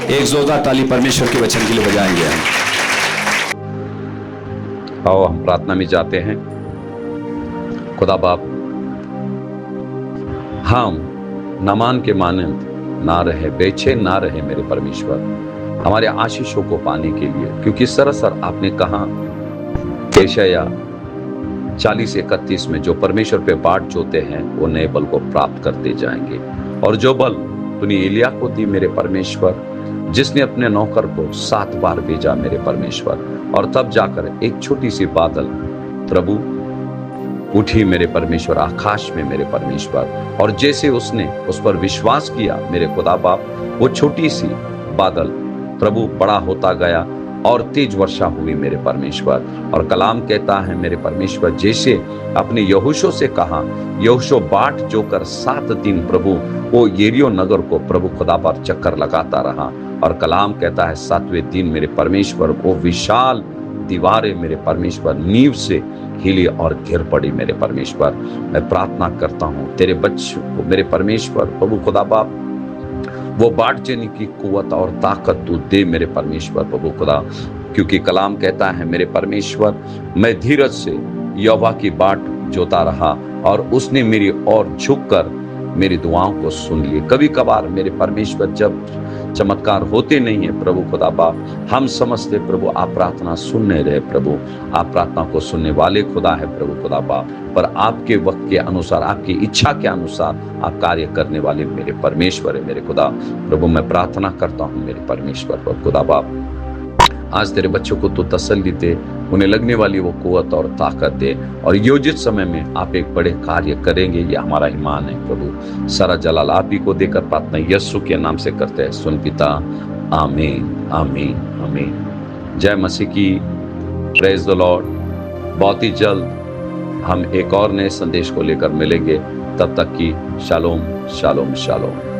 एक जोरदार ताली परमेश्वर के वचन के लिए बजाएंगे हम। आओ हम प्रार्थना में जाते हैं। खुदा बाप, हम नामान के मानंद ना रहे, बेचैन ना रहे मेरे परमेश्वर, हमारे आशीषों को पाने के लिए, क्योंकि सरासर आपने कहा यशायाह 40:31 में जो परमेश्वर पे बाट जोते हैं वो नए बल को प्राप्त करते जाएंगे। और जो बल तूने एलिया को दी मेरे परमेश्वर, जिसने अपने नौकर को 7 बार भेजा मेरे परमेश्वर, और तब जाकर एक छोटी सी बादल प्रभु उठी मेरे परमेश्वर आकाश में मेरे परमेश्वर, और जैसे उसने उस पर विश्वास किया मेरे खुदा बाप, वो छोटी सी बादल प्रभु बड़ा होता गया और तेज वर्षा हुई मेरे परमेश्वर। और कलाम कहता है मेरे परमेश्वर, जैसे अपने यहोशू से कहा, यहोशू बाट जोकर 7 दिन प्रभु वो यरीहो नगर को प्रभु खुदा पर चक्कर लगाता रहा, और कलाम कहता है 7वें दिन मेरे परमेश्वर वो विशाल दीवारें मेरे परमेश्वर नींव से हिली और गिर पड़ी मेरे परमेश्वर। मैं प्रार्थना करता हूँ तेरे बच्चों को मेरे परमेश्वर प्रभु खुदा बाप, वो बाट देने की कुवत और ताकत तू दे मेरे परमेश्वर प्रभु खुदा, क्योंकि कलाम कहता है मेरे परमेश्वर, मैं धीरज से यहोवा की बाट जोता रहा और उसने मेरी ओर झुककर मेरी दुआओं को सुन लिए। कभी कभार मेरे परमेश्वर जब चमत्कार होते नहीं है प्रभु खुदा बाप, हम समझते प्रभु आप प्रार्थना सुन नहीं रहे प्रभु, आप प्रार्थना को सुनने वाले खुदा है प्रभु खुदा बाप, पर आपके वक्त के अनुसार, आपकी इच्छा के अनुसार आप कार्य करने वाले मेरे परमेश्वर है मेरे खुदा। प्रभु मैं प्रार्थना करता हूँ मेरे परमेश्वर प्रभु खुदा बाप, आज तेरे बच्चों को तो तसल्ली दे, उन्हें लगने वाली वो कुवत और ताकत दे, और योजित समय में आप एक बड़े कार्य करेंगे, ये हमारा ईमान है प्रभु। सारा जलाल आप ही को देकर प्रार्थना यीशु के नाम से करते हैं, सुन पिता, आमीन आमीन आमीन। जय मसीह की, प्रेज द लॉर्ड। बहुत ही जल्द हम एक और नए संदेश को लेकर मिलेंगे, तब तक की शालोम शालोम शालोम।